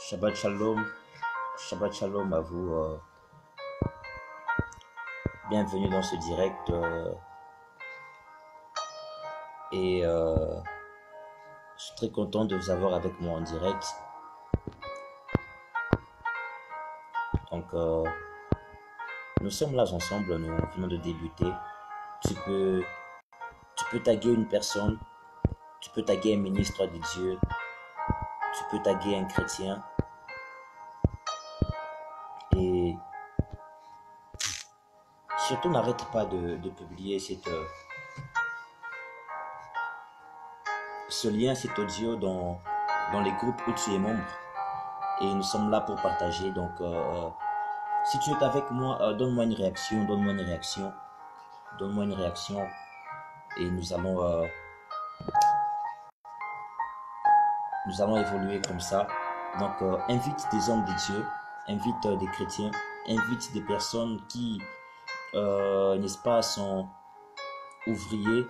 Shabbat Shalom à vous. Bienvenue dans ce direct. Je suis très content de vous avoir avec moi en direct. Donc, nous sommes là ensemble, nous venons de débuter. Tu peux taguer une personne, tu peux taguer un ministre de Dieu, tu peux taguer un chrétien. Et surtout, n'arrête pas de publier ce lien, cet audio dans les groupes où tu es membre. Et nous sommes là pour partager. Donc, si tu es avec moi, donne-moi une réaction, et nous allons évoluer comme ça. Donc, invite des hommes de Dieu, invite des chrétiens, invite des personnes qui, n'est-ce pas, sont ouvriers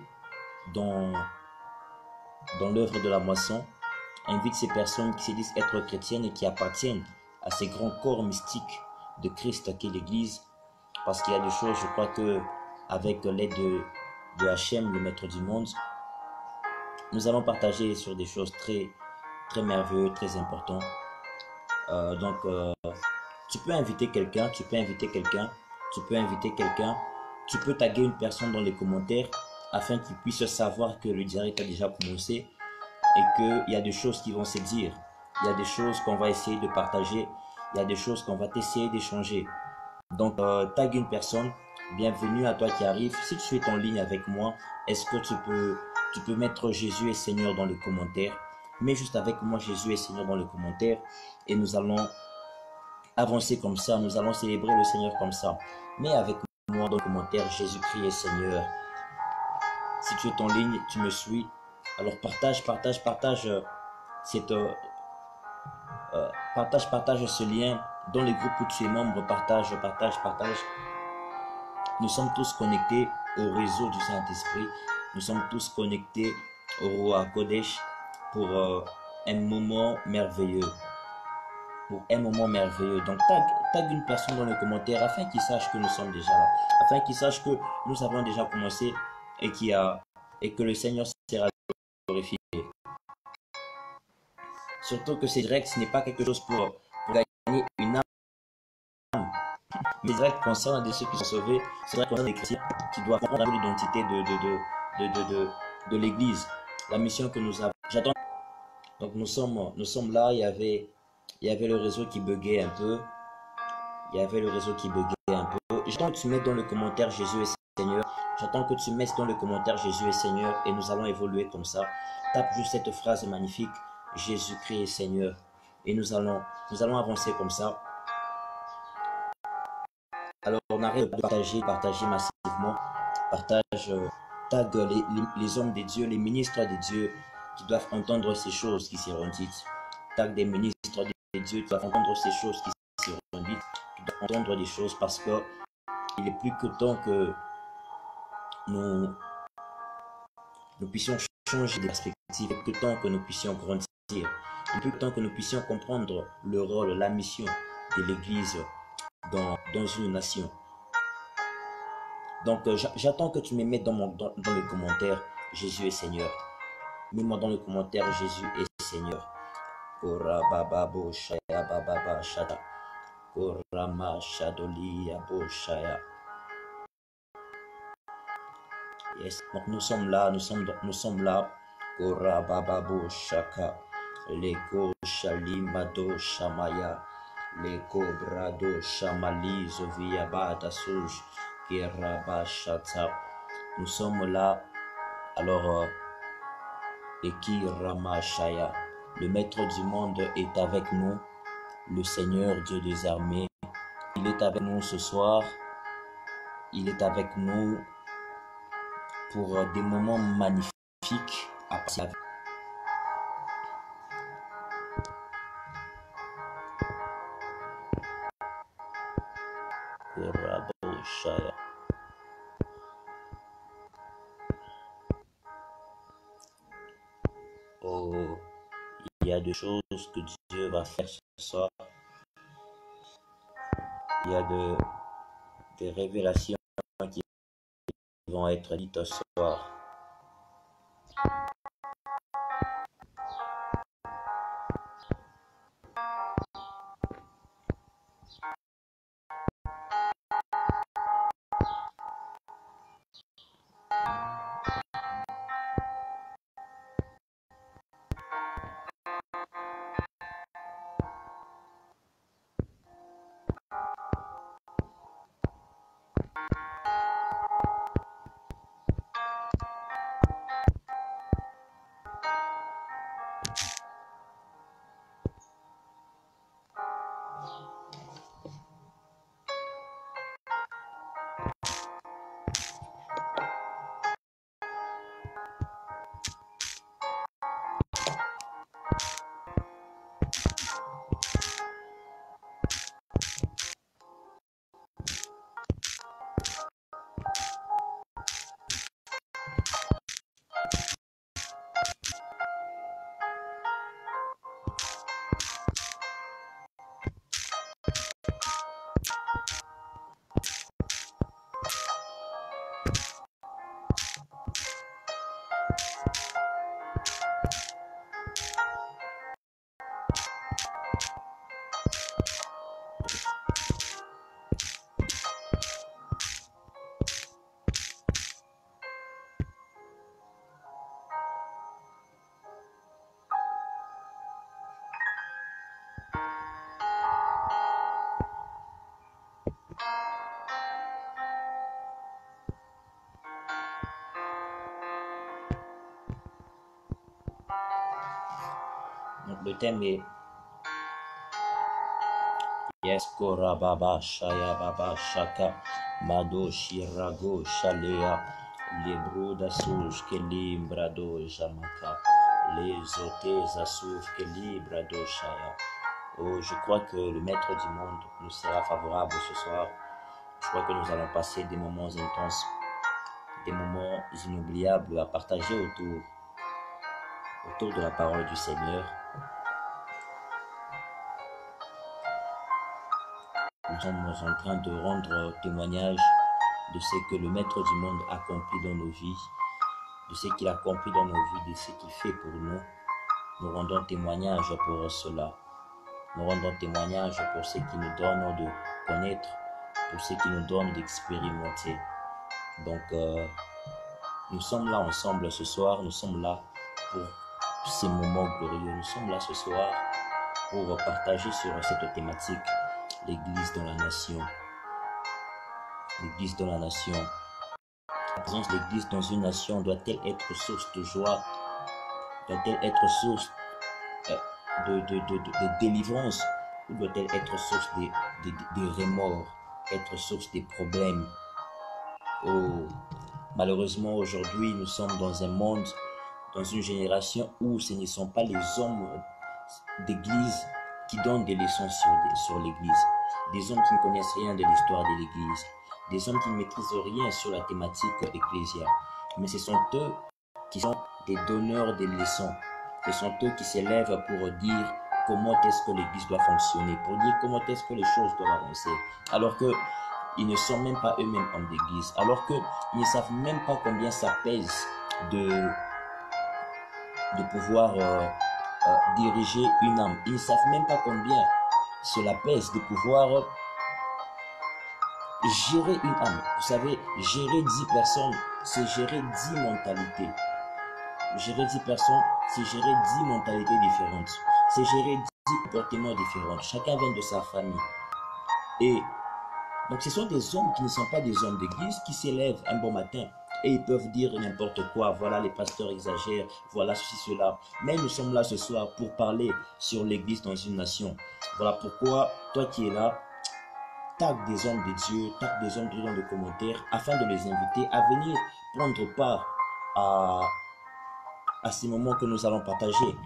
dans l'œuvre de la moisson. Invite ces personnes qui se disent être chrétiennes et qui appartiennent à ces grands corps mystiques de Christ qu'est l'Église. Parce qu'il y a des choses, je crois que avec l'aide de Hachem, le maître du monde, nous allons partager sur des choses très, très merveilleuses, très importantes. Donc, tu peux inviter quelqu'un, tu peux taguer une personne dans les commentaires afin qu'il puisse savoir que le direct a déjà commencé et qu'il y a des choses qui vont se dire, il y a des choses qu'on va essayer de partager, il y a des choses qu'on va essayer d'échanger. Donc, tague une personne, bienvenue à toi qui arrive. Si tu es en ligne avec moi, est-ce que tu peux mettre Jésus est Seigneur dans les commentaires? Mets juste avec moi Jésus est Seigneur dans les commentaires et nous allons avancer comme ça, nous allons célébrer le Seigneur comme ça. Mets avec moi dans les commentaires Jésus-Christ est Seigneur. Si tu es en ligne, tu me suis, alors partage ce lien dans les groupes où tu es membre, partage. Nous sommes tous connectés au réseau du Saint-Esprit, nous sommes tous connectés au Roi Kodesh pour un moment merveilleux. Donc tag une personne dans les commentaires afin qu'il sache que nous sommes déjà là, afin qu'il sache que nous avons déjà commencé et que le Seigneur sera glorifié. Surtout que c'est direct, ce n'est pas quelque chose pour gagner une âme. Mais c'est vrai que concernant des ceux qui sont sauvés, c'est vrai que concernant des chrétiens qui doivent comprendre l'identité de l'Église, la mission que nous avons. J'attends. Donc nous sommes là, il y avait le réseau qui buguait un peu. J'attends que tu mettes dans le commentaire Jésus est Seigneur. J'attends que tu mettes dans le commentaire Jésus est Seigneur et nous allons évoluer comme ça. Tape juste cette phrase magnifique, Jésus-Christ est Seigneur. Et nous allons avancer comme ça. Alors on arrête de partager massivement. Tag les hommes de Dieu, les ministres de Dieu qui doivent entendre ces choses qui seront dites. Tag des ministres de Dieu qui doivent entendre ces choses qui seront dites, qui doivent entendre des choses parce que il est plus que temps que nous puissions changer de perspective, il est plus que temps que nous puissions grandir, il est plus que temps que nous puissions comprendre le rôle, la mission de l'Église dans une nation. Donc, j'attends que tu me mettes dans le commentaire Jésus est Seigneur. Mets-moi dans le commentaire Jésus est Seigneur. Korababa shaya baba shada. Korama shadoli aboshaya. Yes. Donc nous sommes là. Korababa shaka. Leko shalimado shamaya. Leko brado shamali zovia bada suj. Nous sommes là, alors Eki Ramashaya, le maître du monde est avec nous, le Seigneur Dieu des armées, il est avec nous ce soir, il est avec nous pour des moments magnifiques à passer. Oh, il y a des choses que Dieu va faire soir. Il y a des révélations qui vont être dites ce soir. Donc, le thème est Yeskora Baba Shaya Baba Shaka Mado Shirago Shalea Lebruda Suj Kelimbrado Jamaka Les Oteza Souf Kelibrado Shaya. Oh, je crois que le Maître du monde nous sera favorable ce soir. Je crois que nous allons passer des moments intenses, des moments inoubliables à partager autour de la parole du Seigneur. Nous sommes en train de rendre témoignage de ce que le Maître du monde accomplit dans nos vies, de ce qu'il accomplit dans nos vies, de ce qu'il fait pour nous. Nous rendons témoignage pour cela. Nous rendons témoignage pour ce qui nous donne de connaître, pour ce qui nous donne d'expérimenter. Donc, nous sommes là ensemble ce soir, nous sommes là pour ces moments glorieux. Nous sommes là ce soir pour partager sur cette thématique. L'Église dans la nation. L'Église dans la nation. La présence de l'Église dans une nation doit-elle être source de joie? Doit-elle être source de délivrance? Ou doit-elle être source de remords? Être source des problèmes? Oh, malheureusement, aujourd'hui, nous sommes dans un monde, dans une génération où ce ne sont pas les hommes d'Église qui donnent des leçons sur l'Église. Des hommes qui ne connaissent rien de l'histoire de l'Église. Des hommes qui ne maîtrisent rien sur la thématique ecclésiale. Mais ce sont eux qui sont des donneurs de leçons. Ce sont eux qui s'élèvent pour dire comment est-ce que l'Église doit fonctionner, pour dire comment est-ce que les choses doivent avancer. Alors qu'ils ne sont même pas eux-mêmes hommes d'Église. Alors qu'ils ne savent même pas combien ça pèse de pouvoir diriger une âme. Ils ne savent même pas combien cela pèse de pouvoir gérer une âme. Vous savez, gérer 10 personnes, c'est gérer 10 mentalités. Gérer 10 personnes, c'est gérer 10 mentalités différentes. C'est gérer 10 comportements différents. Chacun vient de sa famille. Et donc ce sont des hommes qui ne sont pas des hommes d'église, qui s'élèvent un bon matin et ils peuvent dire n'importe quoi. Voilà, les pasteurs exagèrent, voilà ceci, cela. Mais nous sommes là ce soir pour parler sur l'église dans une nation. Voilà pourquoi, toi qui es là, tag des hommes de Dieu, tag des hommes de Dieu dans les commentaires, afin de les inviter à venir prendre part à ces moments que nous allons partager.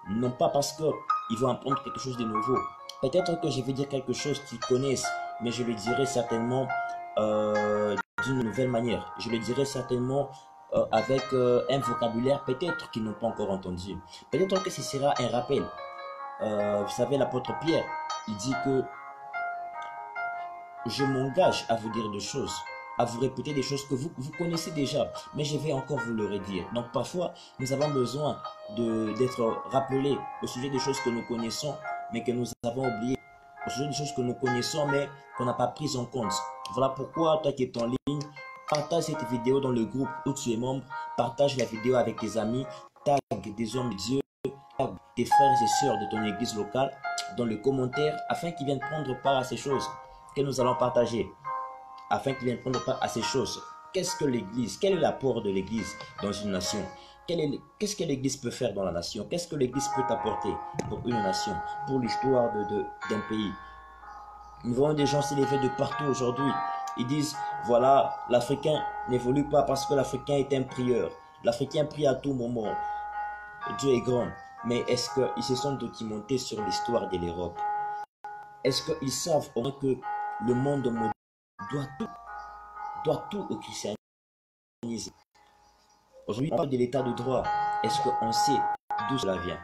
Non pas parce qu'ils vont apprendre quelque chose de nouveau. Peut-être que je vais dire quelque chose qu'ils connaissent, mais je le dirai certainement d'une nouvelle manière. Je le dirai certainement avec un vocabulaire peut-être qu'ils n'ont pas encore entendu. Peut-être que ce sera un rappel. Vous savez, l'apôtre Pierre, il dit que je m'engage à vous dire des choses, à vous répéter des choses que vous connaissez déjà, mais je vais encore vous le redire. Donc parfois, nous avons besoin d'être rappelés au sujet des choses que nous connaissons, mais que nous avons oubliées, au sujet des choses que nous connaissons, mais qu'on n'a pas prises en compte. Voilà pourquoi, toi qui es en ligne, partage cette vidéo dans le groupe où tu es membre, partage la vidéo avec tes amis, tag des hommes de Dieu, tag tes frères et sœurs de ton église locale dans le commentaire afin qu'ils viennent prendre part à ces choses que nous allons partager, afin qu'ils viennent prendre part à ces choses. Qu'est-ce que l'Église? Quel est l'apport de l'Église dans une nation? Qu'est-ce que l'Église peut faire dans la nation? Qu'est-ce que l'Église peut apporter pour une nation, pour l'histoire d'un pays? Nous voyons des gens s'élever de partout aujourd'hui. Ils disent, voilà, l'Africain n'évolue pas parce que l'Africain est un prieur. L'Africain prie à tout moment. Dieu est grand. Mais est-ce qu'ils se sont documentés sur l'histoire de l'Europe? Est-ce qu'ils savent au moins que le monde moderne doit tout au christianisme? Aujourd'hui, on parle de l'état de droit. Est-ce qu'on sait d'où cela vient?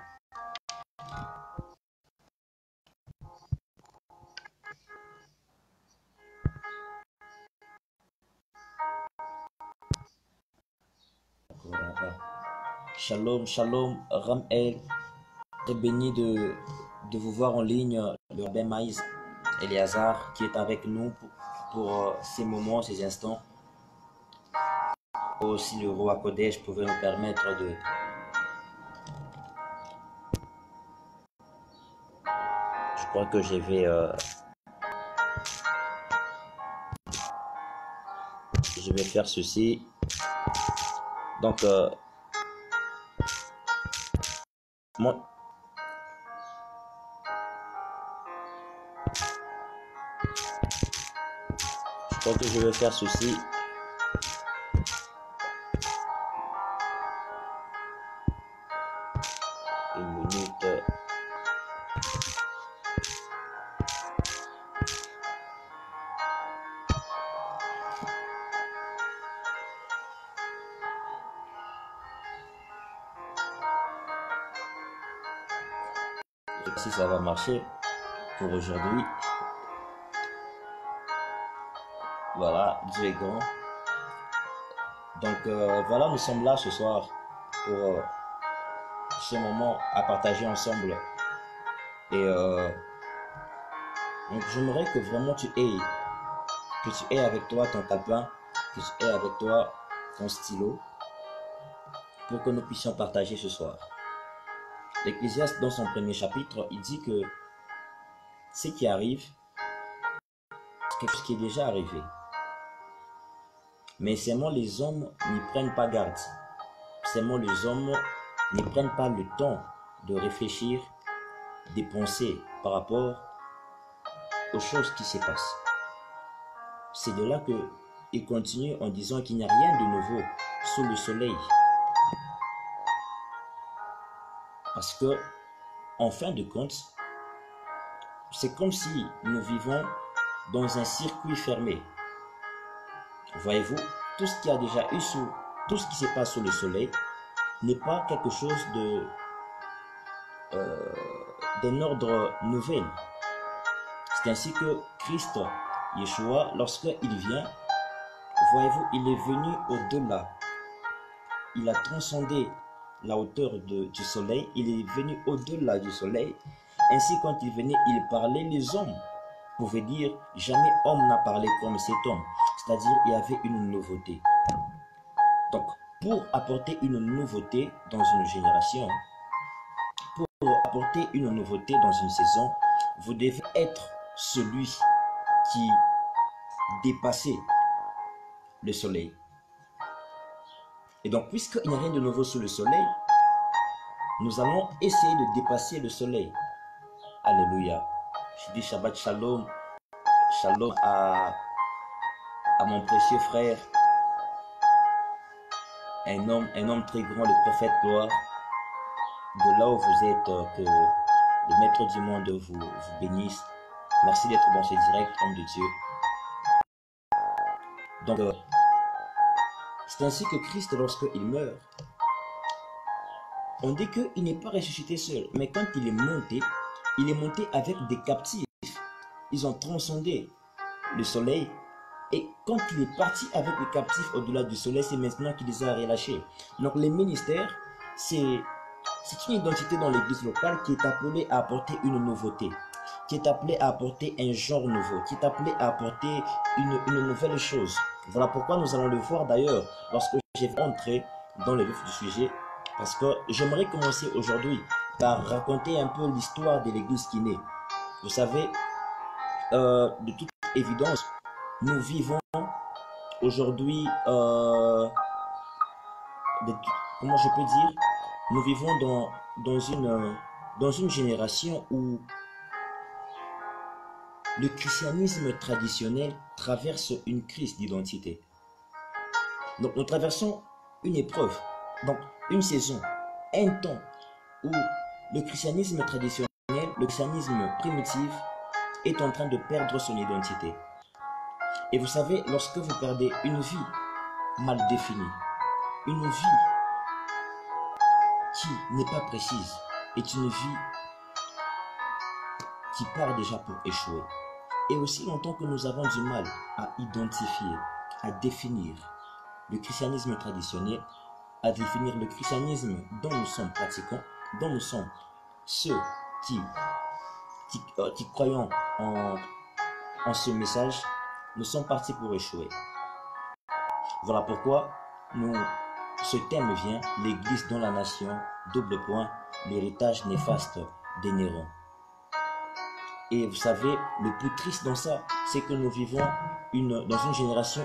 Shalom, shalom, Ramel. Très béni de vous voir en ligne, le rabbin Maïs Eliazar qui est avec nous pour ces moments, ces instants. Aussi le roi Kodesh pouvait nous permettre de... Je crois que je vais faire ceci. Donc, moi... Je crois que je vais faire ceci. Une minute. Si ça va marcher pour aujourd'hui. Voilà, Dieu est grand. Donc voilà, nous sommes là ce soir pour ce moment à partager ensemble. Et donc j'aimerais que vraiment tu aies avec toi ton calepin, que tu aies avec toi ton stylo, pour que nous puissions partager ce soir. L'Ecclésiaste, dans son premier chapitre, il dit que ce qui arrive, c'est quelque chose qui est déjà arrivé. Mais seulement les hommes n'y prennent pas garde. Seulement les hommes ne prennent pas le temps de réfléchir, de penser par rapport aux choses qui se passent. C'est de là qu'il continue en disant qu'il n'y a rien de nouveau sous le soleil. Parce que, en fin de compte, c'est comme si nous vivons dans un circuit fermé. Voyez-vous, tout ce qui a déjà eu tout ce qui se passe sous le soleil n'est pas quelque chose d'un ordre nouvel. C'est ainsi que Christ, Yeshua, lorsqu'il vient, voyez-vous, il est venu au-delà. Il a transcendé la hauteur du soleil, il est venu au-delà du soleil. Ainsi, quand il venait, il parlait, les hommes pouvaient dire, jamais homme n'a parlé comme cet homme. C'est-à-dire, il y avait une nouveauté. Donc, pour apporter une nouveauté dans une génération, pour apporter une nouveauté dans une saison, vous devez être celui qui dépassait le soleil. Et donc, puisqu'il n'y a rien de nouveau sous le soleil, nous allons essayer de dépasser le soleil. Alléluia. Je dis Shabbat Shalom. Shalom à mon précieux frère, un homme très grand, le prophète gloire. De là où vous êtes, que le maître du monde vous bénisse. Merci d'être dans ce direct, homme de Dieu. Donc, c'est ainsi que Christ, lorsqu'il meurt, on dit qu'il n'est pas ressuscité seul, mais quand il est monté, il est monté avec des captifs. Ils ont transcendé le soleil. Et quand il est parti avec les captifs au-delà du soleil, c'est maintenant qu'il les a relâchés. Donc les ministères, c'est une identité dans l'église locale qui est appelée à apporter une nouveauté, qui est appelée à apporter un genre nouveau, qui est appelée à apporter une nouvelle chose. Voilà pourquoi nous allons le voir d'ailleurs lorsque je vais entrer dans le vif du sujet, parce que j'aimerais commencer aujourd'hui par raconter un peu l'histoire de l'église qui naît. Vous savez, de toute évidence, nous vivons aujourd'hui, comment je peux dire, nous vivons dans une génération où le christianisme traditionnel traverse une crise d'identité. Donc nous traversons une épreuve, donc une saison, un temps où le christianisme traditionnel, le christianisme primitif est en train de perdre son identité. Et vous savez, lorsque vous perdez une vie mal définie, une vie qui n'est pas précise, est une vie qui part déjà pour échouer. Et aussi longtemps que nous avons du mal à identifier, à définir le christianisme traditionnel, à définir le christianisme dont nous sommes pratiquants, dont nous sommes ceux qui croyons en ce message, nous sommes partis pour échouer. Voilà pourquoi ce thème vient, l'Église dans la nation, double point, l'héritage néfaste des Néron. Et vous savez, le plus triste dans ça, c'est que nous vivons dans une génération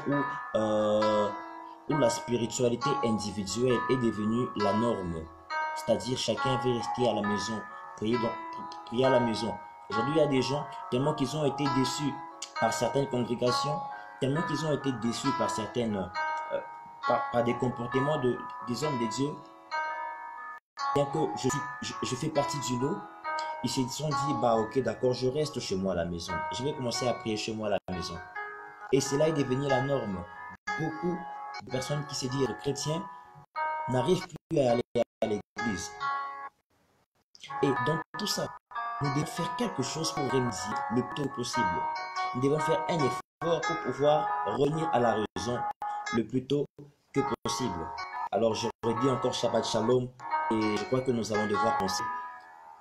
où la spiritualité individuelle est devenue la norme. C'est-à-dire chacun veut rester à la maison, prier à la maison. Aujourd'hui, il y a des gens, tellement qu'ils ont été déçus par certaines congrégations, tellement qu'ils ont été déçus par par des comportements des hommes de Dieu, bien que je fais partie du lot, ils se sont dit, bah ok, d'accord, je reste chez moi à la maison. Je vais commencer à prier chez moi à la maison. Et cela est devenu la norme. Beaucoup de personnes qui se disent chrétiens n'arrivent plus à aller à l'église. Et dans tout ça, nous devons faire quelque chose pour remédier le plus tôt possible. Nous devons faire un effort pour pouvoir revenir à la raison le plus tôt que possible. Alors je redis encore Shabbat Shalom et je crois que nous allons devoir penser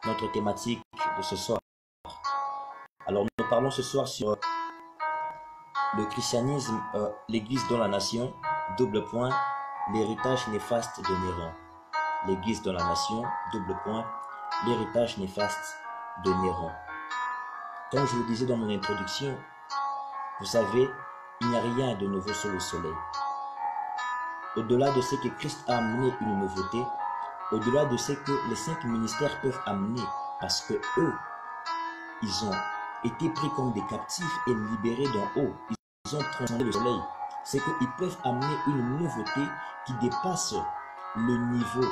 notre thématique de ce soir. Alors nous parlons ce soir sur le christianisme, l'église dans la nation, double point, l'héritage néfaste de Néron. L'église dans la nation, double point, l'héritage néfaste de Néron. Comme je le disais dans mon introduction, vous savez, il n'y a rien de nouveau sous le soleil. Au-delà de ce que Christ a amené une nouveauté, au-delà de ce que les 5 ministères peuvent amener, parce que eux, ils ont été pris comme des captifs et libérés d'en haut. Ils ont transcendé le soleil. C'est qu'ils peuvent amener une nouveauté qui dépasse le niveau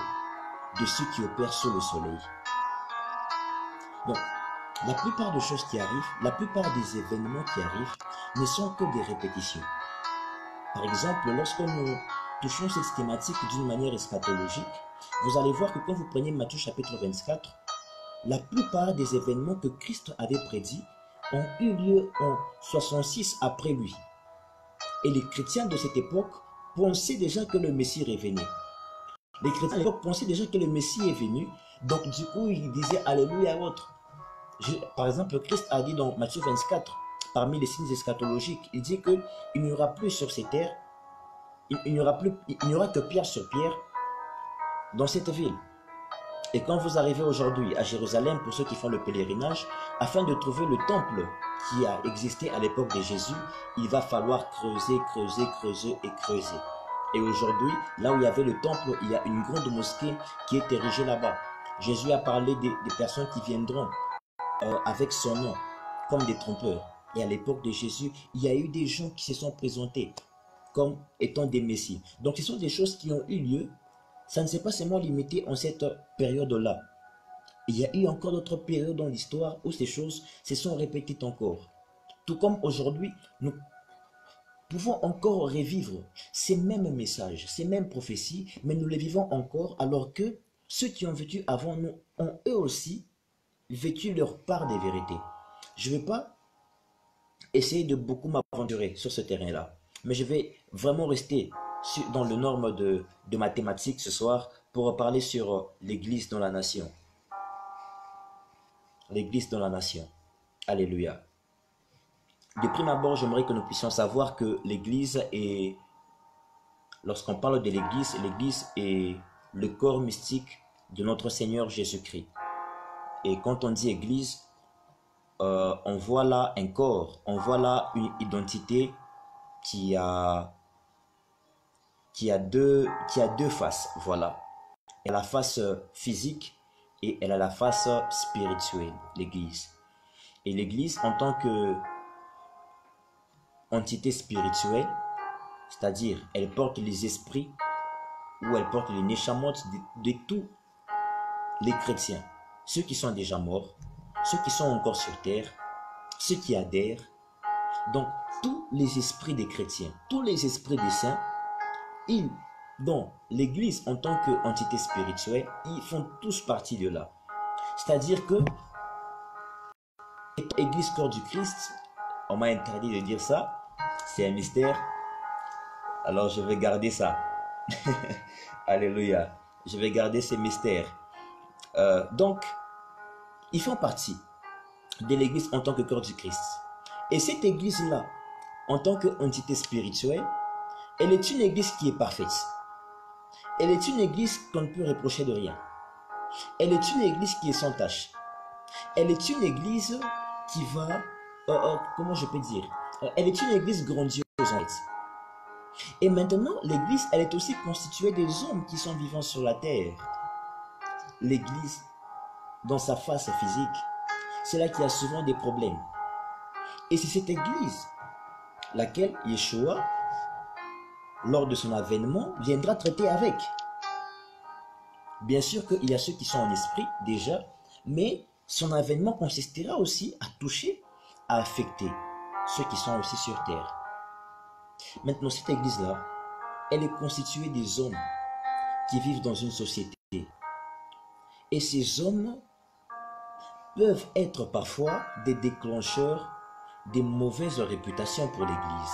de ceux qui opèrent sous le soleil. Donc, la plupart des choses qui arrivent, la plupart des événements qui arrivent ne sont que des répétitions. Par exemple, lorsque nous touchons cette thématique d'une manière eschatologique, vous allez voir que quand vous prenez Matthieu chapitre 24, la plupart des événements que Christ avait prédits ont eu lieu en 66 après lui. Et les chrétiens de cette époque pensaient déjà que le Messie revenait. Les chrétiens de l'époque pensaient déjà que le Messie est venu, donc du coup ils disaient Alléluia à l'autre. Par exemple, Christ a dit dans Matthieu 24, parmi les signes eschatologiques, il dit qu'il n'y aura plus sur ces terres, il n'y aura que pierre sur pierre dans cette ville. Et quand vous arrivez aujourd'hui à Jérusalem, pour ceux qui font le pèlerinage, afin de trouver le temple qui a existé à l'époque de Jésus, il va falloir creuser, creuser, creuser et creuser. Et aujourd'hui, là où il y avait le temple, il y a une grande mosquée qui est érigée là-bas. Jésus a parlé des personnes qui viendront avec son nom, comme des trompeurs. Et à l'époque de Jésus, il y a eu des gens qui se sont présentés comme étant des messies. Donc ce sont des choses qui ont eu lieu. Ça ne s'est pas seulement limité en cette période-là. Il y a eu encore d'autres périodes dans l'histoire où ces choses se sont répétées encore. Tout comme aujourd'hui, nous pouvons encore revivre ces mêmes messages, ces mêmes prophéties, mais nous les vivons encore alors que ceux qui ont vécu avant nous ont eux aussi vécu leur part des vérités. Je ne vais pas essayer de beaucoup m'aventurer sur ce terrain-là, mais je vais vraiment rester dans le norme de mathématiques ce soir pour parler sur l'Église dans la nation. L'Église dans la nation. Alléluia. De prime abord, j'aimerais que nous puissions savoir que l'Église est, lorsqu'on parle de l'Église, l'Église est le corps mystique de notre Seigneur Jésus-Christ. Et quand on dit Église, on voit là un corps, on voit là une identité qui a deux faces, voilà. Elle a la face physique et elle a la face spirituelle, l'Église. Et l'Église, en tant que entité spirituelle, c'est-à-dire elle porte les esprits ou elle porte les neshamot de tous les chrétiens, ceux qui sont déjà morts, ceux qui sont encore sur terre, ceux qui adhèrent. Donc, tous les esprits des chrétiens, tous les esprits des saints, dans l'Église en tant qu'entité spirituelle, ils font tous partie de là. C'est-à-dire que Église corps du Christ, on m'a interdit de dire ça, c'est un mystère, alors je vais garder ça. Alléluia, je vais garder ces mystères. Donc, ils font partie de l'Église en tant que corps du Christ. Et cette Église-là, en tant qu'entité spirituelle, elle est une Église qui est parfaite. Elle est une Église qu'on ne peut reprocher de rien. Elle est une Église qui est sans tache. Elle est une Église qui va... comment je peux dire? Elle est une Église grandiose en fait. Et maintenant, l'Église, elle est aussi constituée des hommes qui sont vivants sur la terre. L'Église, dans sa face physique, c'est là qu'il y a souvent des problèmes. Et c'est cette Église laquelle Yeshua, lors de son avènement, viendra traiter avec. Bien sûr qu'il y a ceux qui sont en esprit déjà, mais son avènement consistera aussi à toucher, à affecter ceux qui sont aussi sur terre. Maintenant, cette Église-là, elle est constituée des hommes qui vivent dans une société. Et ces hommes peuvent être parfois des déclencheurs des mauvaises réputations pour l'Église.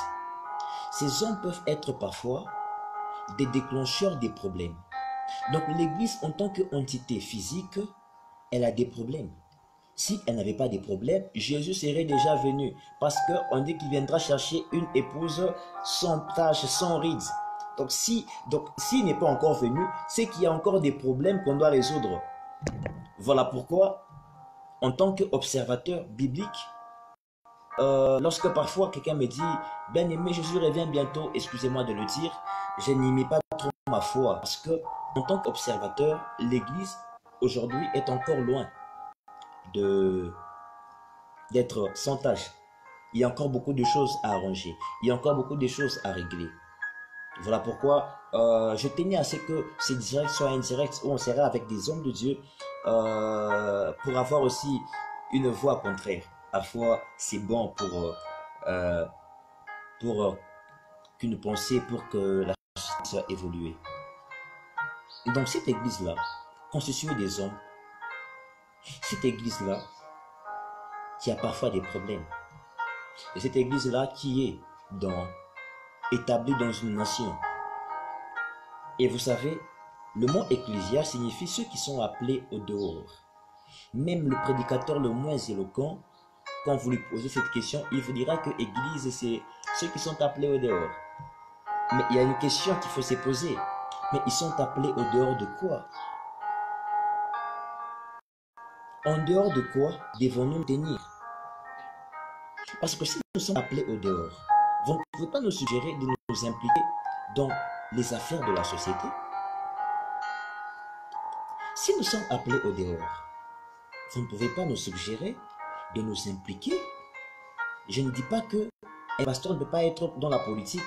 Ces hommes peuvent être parfois des déclencheurs des problèmes. Donc l'Église en tant qu'entité physique, elle a des problèmes. Si elle n'avait pas de problèmes, Jésus serait déjà venu. Parce qu'on dit qu'il viendra chercher une épouse sans tache, sans rides. Donc s'il n'est pas encore venu, c'est qu'il y a encore des problèmes qu'on doit résoudre. Voilà pourquoi, en tant qu'observateur biblique, lorsque parfois quelqu'un me dit « Bien-aimé, Jésus revient bientôt », excusez-moi de le dire, je n'y mets pas trop ma foi. Parce que, en tant qu'observateur, l'Église, aujourd'hui, est encore loin d'être sans tâche. Il y a encore beaucoup de choses à arranger. Il y a encore beaucoup de choses à régler. Voilà pourquoi je tenais à ce que ces directs soient indirects où on sera avec des hommes de Dieu pour avoir aussi une voix contraire. Parfois, c'est bon pour qu'une pensée, pour que la société soit évoluée. Et donc, cette église-là, constituée des hommes, cette église-là, qui a parfois des problèmes, et cette église-là qui est établie dans une nation. Et vous savez, le mot ecclésia signifie ceux qui sont appelés au dehors. Même le prédicateur le moins éloquent, quand vous lui posez cette question, il vous dira que église, c'est ceux qui sont appelés au dehors. Mais il y a une question qu'il faut se poser. Mais ils sont appelés au dehors de quoi? En dehors de quoi devons-nous tenir? Parce que si nous sommes appelés au dehors, vous ne pouvez pas nous suggérer de nous impliquer dans les affaires de la société. Si nous sommes appelés au dehors, vous ne pouvez pas nous suggérer de nous impliquer. Je ne dis pas que un pasteur ne peut pas être dans la politique.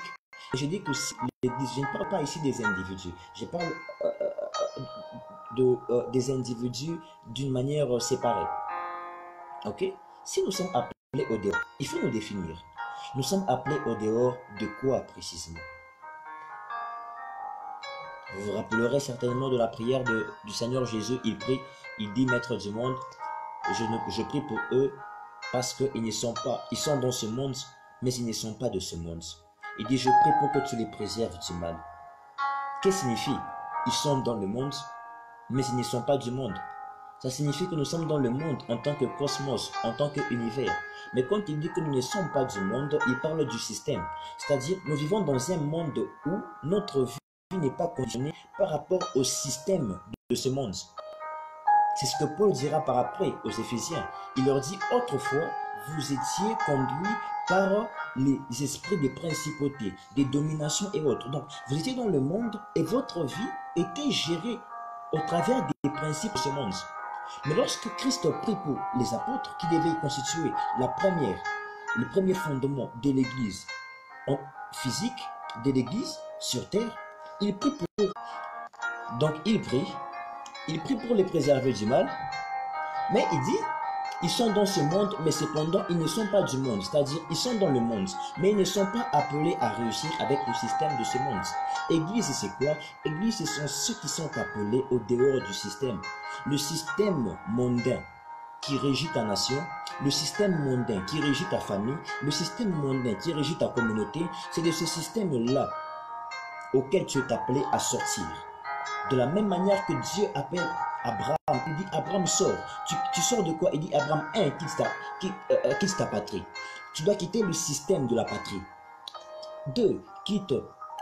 Je dis que si l'Église, je ne parle pas ici des individus. Je parle des individus d'une manière séparée. Ok? Si nous sommes appelés au dehors, il faut nous définir. Nous sommes appelés au dehors de quoi précisément? Vous vous rappellerez certainement de la prière du Seigneur Jésus. Il prie, il dit, Maître du monde, je prie pour eux parce qu'ils ne sont pas, ils sont dans ce monde, mais ils ne sont pas de ce monde. Il dit, je prie pour que tu les préserves du mal. Qu'est-ce que signifie? Ils sont dans le monde, mais ils ne sont pas du monde. Ça signifie que nous sommes dans le monde en tant que cosmos, en tant qu'univers. Mais quand il dit que nous ne sommes pas du monde, il parle du système. C'est-à-dire, nous vivons dans un monde où notre vie n'est pas conditionnée par rapport au système de ce monde. C'est ce que Paul dira par après aux Éphésiens. Il leur dit, autrefois, vous étiez conduits par les esprits des principautés, des dominations et autres. Donc, vous étiez dans le monde et votre vie était gérée au travers des principes de ce monde. Mais lorsque Christ prie pour les apôtres qui devaient constituer le premier fondement de l'Église physique, de l'Église sur terre, il prie pour eux. Donc il prie pour les préserver du mal, mais il dit, ils sont dans ce monde, mais cependant, ils ne sont pas du monde. C'est-à-dire, ils sont dans le monde, mais ils ne sont pas appelés à réussir avec le système de ce monde. Église, c'est quoi? Église, ce sont ceux qui sont appelés au dehors du système. Le système mondain qui régit ta nation, le système mondain qui régit ta famille, le système mondain qui régit ta communauté, c'est de ce système-là auquel tu es appelé à sortir. De la même manière que Dieu appelle Abraham, il dit Abraham sors. Tu sors de quoi? Il dit Abraham, quitte ta patrie. Tu dois quitter le système de la patrie. 2, quitte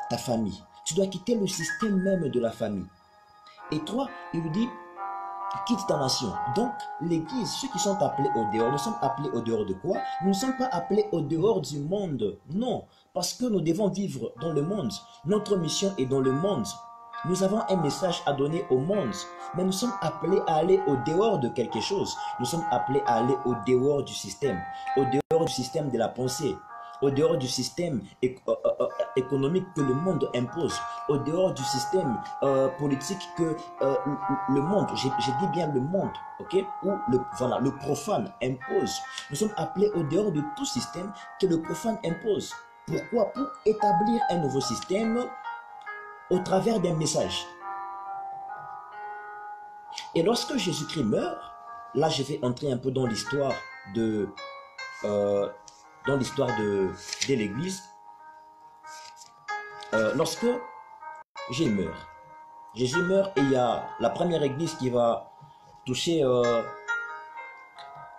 ta famille. Tu dois quitter le système même de la famille. Et 3, il lui dit quitte ta nation. Donc l'église, ceux qui sont appelés au dehors, nous sommes appelés au dehors de quoi? Nous ne sommes pas appelés au dehors du monde. Non, parce que nous devons vivre dans le monde. Notre mission est dans le monde. Nous avons un message à donner au monde, mais nous sommes appelés à aller au dehors de quelque chose. Nous sommes appelés à aller au dehors du système de la pensée, au dehors du système économique que le monde impose, au dehors du système politique que le monde, j'ai dit bien le monde, ok, où le profane impose. Nous sommes appelés au dehors de tout système que le profane impose. Pourquoi? Pour établir un nouveau système au travers d'un message. Et lorsque Jésus-Christ meurt, là je vais entrer un peu dans l'histoire de l'Église. Lorsque Jésus meurt et il y a la première Église qui va toucher,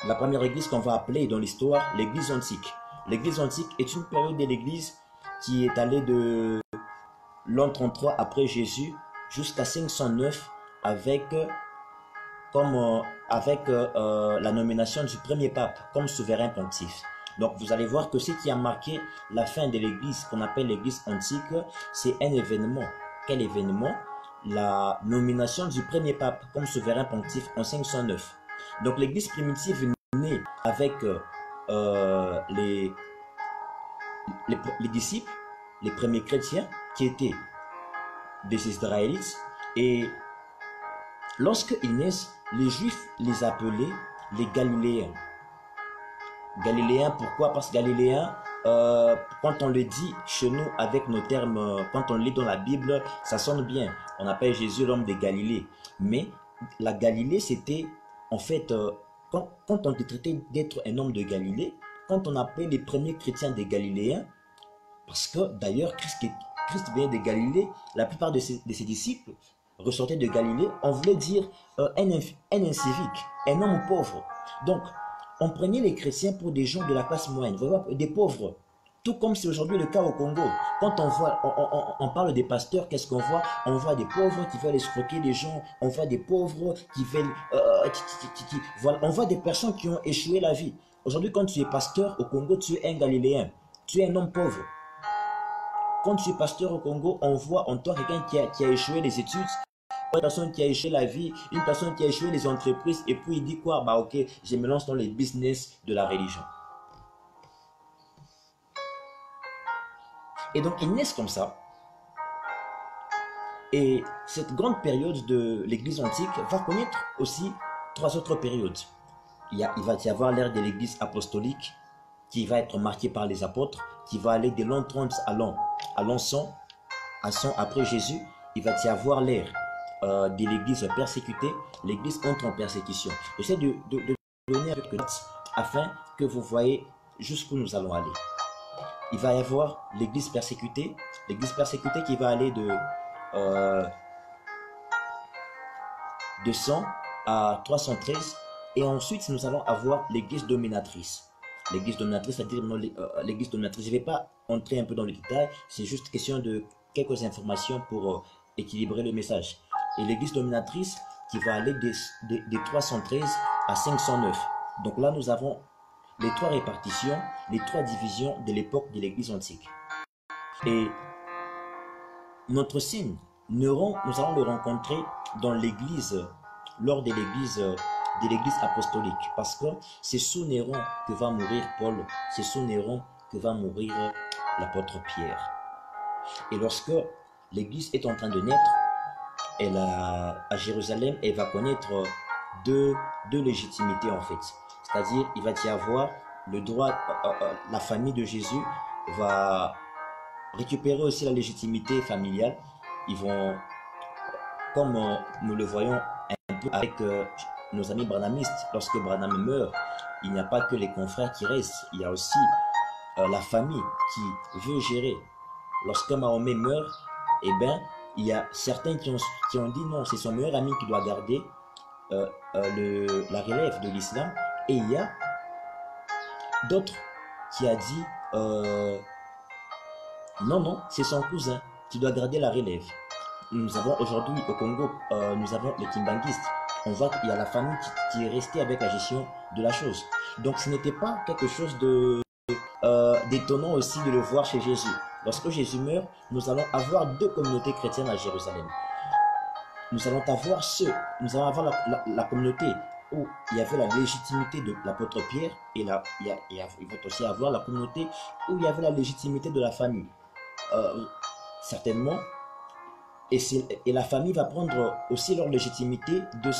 la première Église qu'on va appeler dans l'histoire l'Église antique. L'Église antique est une période de l'Église qui est allée de l'an 33 après Jésus jusqu'à 509 avec la nomination du premier pape comme souverain pontife. Donc vous allez voir que ce qui a marqué la fin de l'église qu'on appelle l'église antique, c'est un événement. Quel événement? La nomination du premier pape comme souverain pontife en 509. Donc l'église primitive est née avec les disciples, les premiers chrétiens qui étaient des Israélites, et lorsqu'ils naissent, les Juifs les appelaient les Galiléens. Galiléens, pourquoi? Parce que Galiléens, quand on le dit chez nous avec nos termes, quand on lit dans la Bible, ça sonne bien. On appelle Jésus l'homme de Galilée. Mais la Galilée, c'était en fait, quand on te traitait d'être un homme de Galilée, quand on appelait les premiers chrétiens des Galiléens, parce que d'ailleurs, Christ vient de Galilée, la plupart de ses disciples ressortaient de Galilée, on voulait dire un incivique, un homme pauvre. Donc, on prenait les chrétiens pour des gens de la classe moyenne, des pauvres. Tout comme c'est aujourd'hui le cas au Congo. Quand on parle des pasteurs, qu'est-ce qu'on voit? On voit des pauvres qui veulent escroquer les gens, on voit des pauvres qui veulent... voilà, on voit des personnes qui ont échoué la vie. Aujourd'hui, quand tu es pasteur au Congo, tu es un Galiléen, tu es un homme pauvre. Quand tu es pasteur au Congo, on voit en toi quelqu'un qui a échoué les études, une personne qui a échoué la vie, une personne qui a échoué les entreprises, et puis il dit quoi? Bah ok, je me lance dans les business de la religion. Et donc ils naissent comme ça. Et cette grande période de l'église antique va connaître aussi 3 autres périodes. Il va y avoir l'ère de l'église apostolique qui va être marquée par les apôtres, qui va aller de l'an 30 à l'an 100 après Jésus. Il va y avoir l'ère de l'église persécutée. L'église entre en persécution. J'essaie de donner quelques notes afin que vous voyez jusqu'où nous allons aller. Il va y avoir l'église persécutée qui va aller de 100 à 313. Et ensuite, nous allons avoir l'église dominatrice. L'église dominatrice, c'est-à-dire l'église dominatrice. Je ne vais pas entrer un peu dans le détail, c'est juste question de quelques informations pour équilibrer le message. Et l'église dominatrice qui va aller de 313 à 509. Donc là, nous avons les trois répartitions, les trois divisions de l'époque de l'église antique. Et notre signe, nous allons le rencontrer dans l'église, lors de l'église apostolique, parce que c'est sous Néron que va mourir Paul, c'est sous Néron que va mourir l'apôtre Pierre. Et lorsque l'église est en train de naître, à Jérusalem, elle va connaître deux légitimités en fait. C'est-à-dire, il va y avoir le droit, la famille de Jésus va récupérer aussi la légitimité familiale. Ils vont, comme nous le voyons un peu avec nos amis branhamistes, lorsque Branham meurt, il n'y a pas que les confrères qui restent, il y a aussi la famille qui veut gérer. Lorsque Mahomet meurt, eh bien, il y a certains qui ont dit non, c'est son meilleur ami qui doit garder la relève de l'islam, et il y a d'autres qui a dit non, c'est son cousin qui doit garder la relève. Nous avons aujourd'hui au Congo, nous avons les kimbanguistes. On voit qu'il y a la famille qui est restée avec la gestion de la chose. Donc ce n'était pas quelque chose d'étonnant aussi de le voir chez Jésus. Lorsque Jésus meurt, nous allons avoir deux communautés chrétiennes à Jérusalem. Nous allons avoir la communauté où il y avait la légitimité de l'apôtre Pierre, et il va aussi avoir la communauté où il y avait la légitimité de la famille. Certainement, et la famille va prendre aussi leur légitimité dès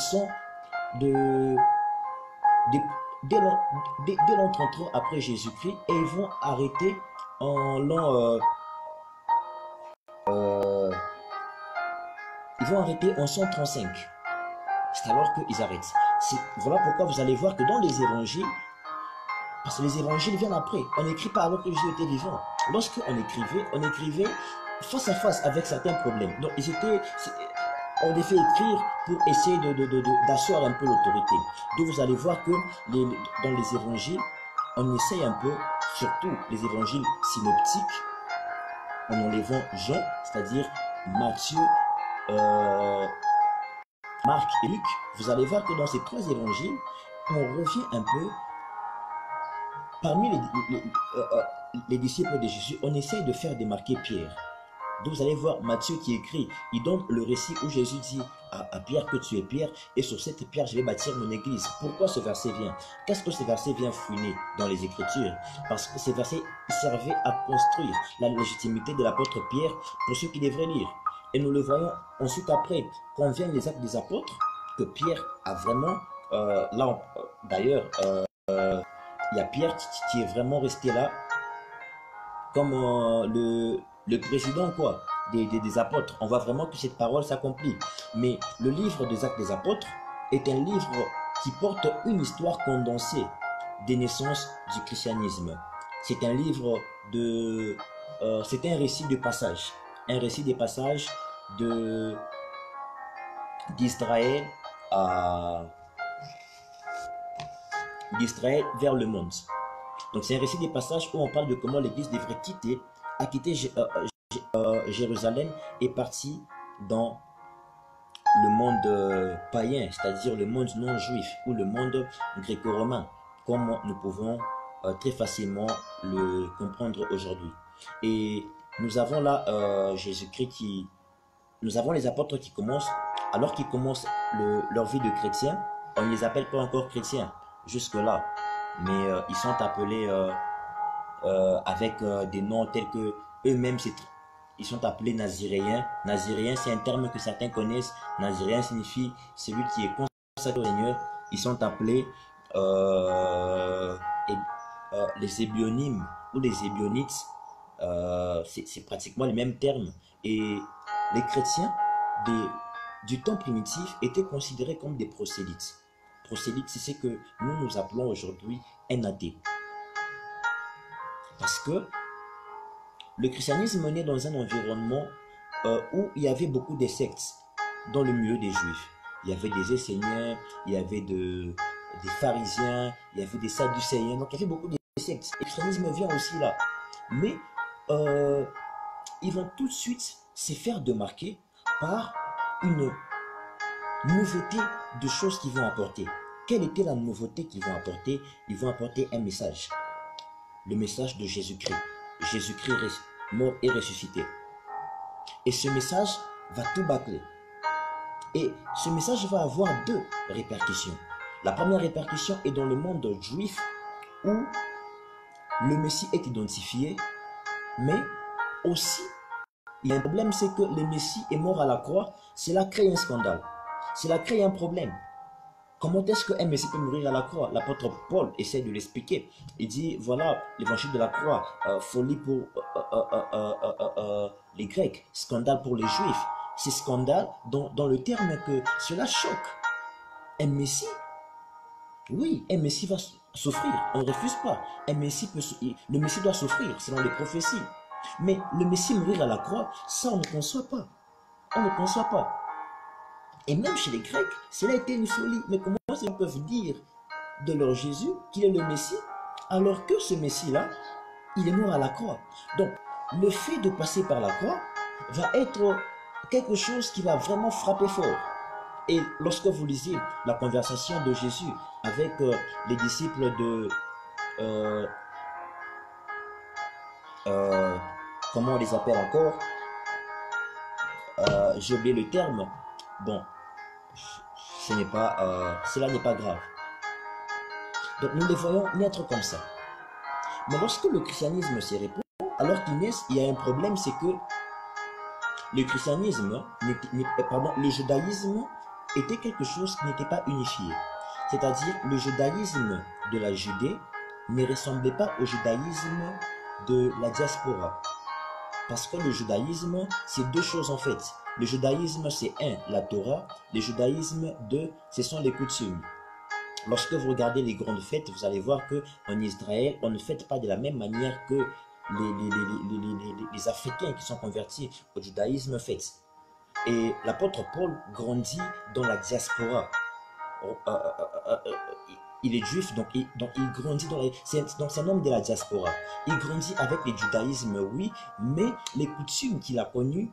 l'an 33 après Jésus-Christ, et ils vont arrêter en l'an ils vont arrêter en 135. C'est alors qu'ils arrêtent. Voilà pourquoi vous allez voir que dans les évangiles, parce que les évangiles viennent après, on n'écrit pas alors que Jésus était vivant. Lorsqu'on écrivait, on écrivait face à face avec certains problèmes. Donc on les fait écrire pour essayer d'asseoir un peu l'autorité. Donc vous allez voir que dans les évangiles, on essaye un peu, surtout les évangiles synoptiques, en enlevant Jean, c'est-à-dire Matthieu, Marc et Luc. Vous allez voir que dans ces trois évangiles, on revient un peu parmi les disciples de Jésus, on essaye de faire démarquer Pierre. Donc vous allez voir Matthieu qui écrit, il donne le récit où Jésus dit à Pierre que tu es Pierre, et sur cette pierre je vais bâtir mon église. Pourquoi ce verset vient? Qu'est-ce que ce verset vient fouiner dans les Écritures? Parce que ce verset servait à construire la légitimité de l'apôtre Pierre pour ceux qui devraient lire. Et nous le voyons ensuite après, quand viennent les actes des apôtres, que Pierre a vraiment, d'ailleurs, il y a Pierre qui est vraiment resté là comme le président des apôtres. On voit vraiment que cette parole s'accomplit. Mais le livre des Actes des Apôtres est un livre qui porte une histoire condensée des naissances du christianisme. C'est un livre c'est un récit de passage. Un récit des passages d'Israël vers le monde. Donc c'est un récit des passages où on parle de comment l'Église devrait quitter Jérusalem et partir dans le monde païen, c'est-à-dire le monde non juif ou le monde gréco-romain, comme nous pouvons très facilement le comprendre aujourd'hui. Et nous avons là Jésus-Christ nous avons les apôtres qui commencent, alors qu'ils commencent leur vie de chrétien, on ne les appelle pas encore chrétiens jusque-là, mais ils sont appelés avec des noms tels que eux-mêmes, ils sont appelés naziréens. Naziréen, c'est un terme que certains connaissent. Naziréen signifie celui qui est consacré au Seigneur. Ils sont appelés les ébionymes ou les ébionites. C'est pratiquement les mêmes termes. Et les chrétiens du temps primitif étaient considérés comme des prosélytes. prosélyte, c'est ce que nous appelons aujourd'hui un athée. Parce que le christianisme naît dans un environnement où il y avait beaucoup de sectes dans le milieu des Juifs. Il y avait des Esséniens, il y avait des pharisiens, il y avait des sadducéens, donc il y avait beaucoup de sectes. Le christianisme vient aussi là. Mais ils vont tout de suite se faire démarquer par une nouveauté de choses qu'ils vont apporter. Quelle était la nouveauté qu'ils vont apporter? Ils vont apporter un message. Le message de Jésus-Christ. Jésus-Christ mort et ressuscité. Et ce message va tout bâcler. Et ce message va avoir deux répercussions. La première répercussion est dans le monde juif où le Messie est identifié, mais aussi il y a un problème, c'est que le Messie est mort à la croix. Cela crée un scandale. Cela crée un problème. Comment est-ce qu'un Messie peut mourir à la croix? L'apôtre Paul essaie de l'expliquer. Il dit, voilà, l'évangile de la croix, folie pour les Grecs, scandale pour les Juifs. C'est scandale dans le terme que cela choque. Un Messie, oui, un Messie va souffrir. On ne refuse pas. Le Messie doit souffrir selon les prophéties. Mais le Messie mourir à la croix, ça on ne conçoit pas. On ne conçoit pas. Et même chez les Grecs, cela a été une folie. Mais comment ils peuvent dire de leur Jésus qu'il est le Messie, alors que ce Messie-là, il est mort à la croix? Donc, le fait de passer par la croix va être quelque chose qui va vraiment frapper fort. Et lorsque vous lisez la conversation de Jésus avec les disciples de... comment on les appelle encore? J'ai oublié le terme. Bon, cela n'est pas grave. Donc nous les voyons naître comme ça. Mais lorsque le christianisme s'y répand, alors qu'ils naissent, il y a un problème, c'est que le christianisme, le judaïsme était quelque chose qui n'était pas unifié. C'est-à-dire, le judaïsme de la Judée ne ressemblait pas au judaïsme de la diaspora. Parce que le judaïsme, c'est deux choses en fait. Le judaïsme, c'est la Torah. Le judaïsme, ce sont les coutumes. Lorsque vous regardez les grandes fêtes, vous allez voir qu'en Israël, on ne fête pas de la même manière que les Africains qui sont convertis au judaïsme fêtent. Et l'apôtre Paul grandit dans la diaspora. Il est juif, donc il grandit c'est un homme de la diaspora. Il grandit avec le judaïsme, oui, mais les coutumes qu'il a connues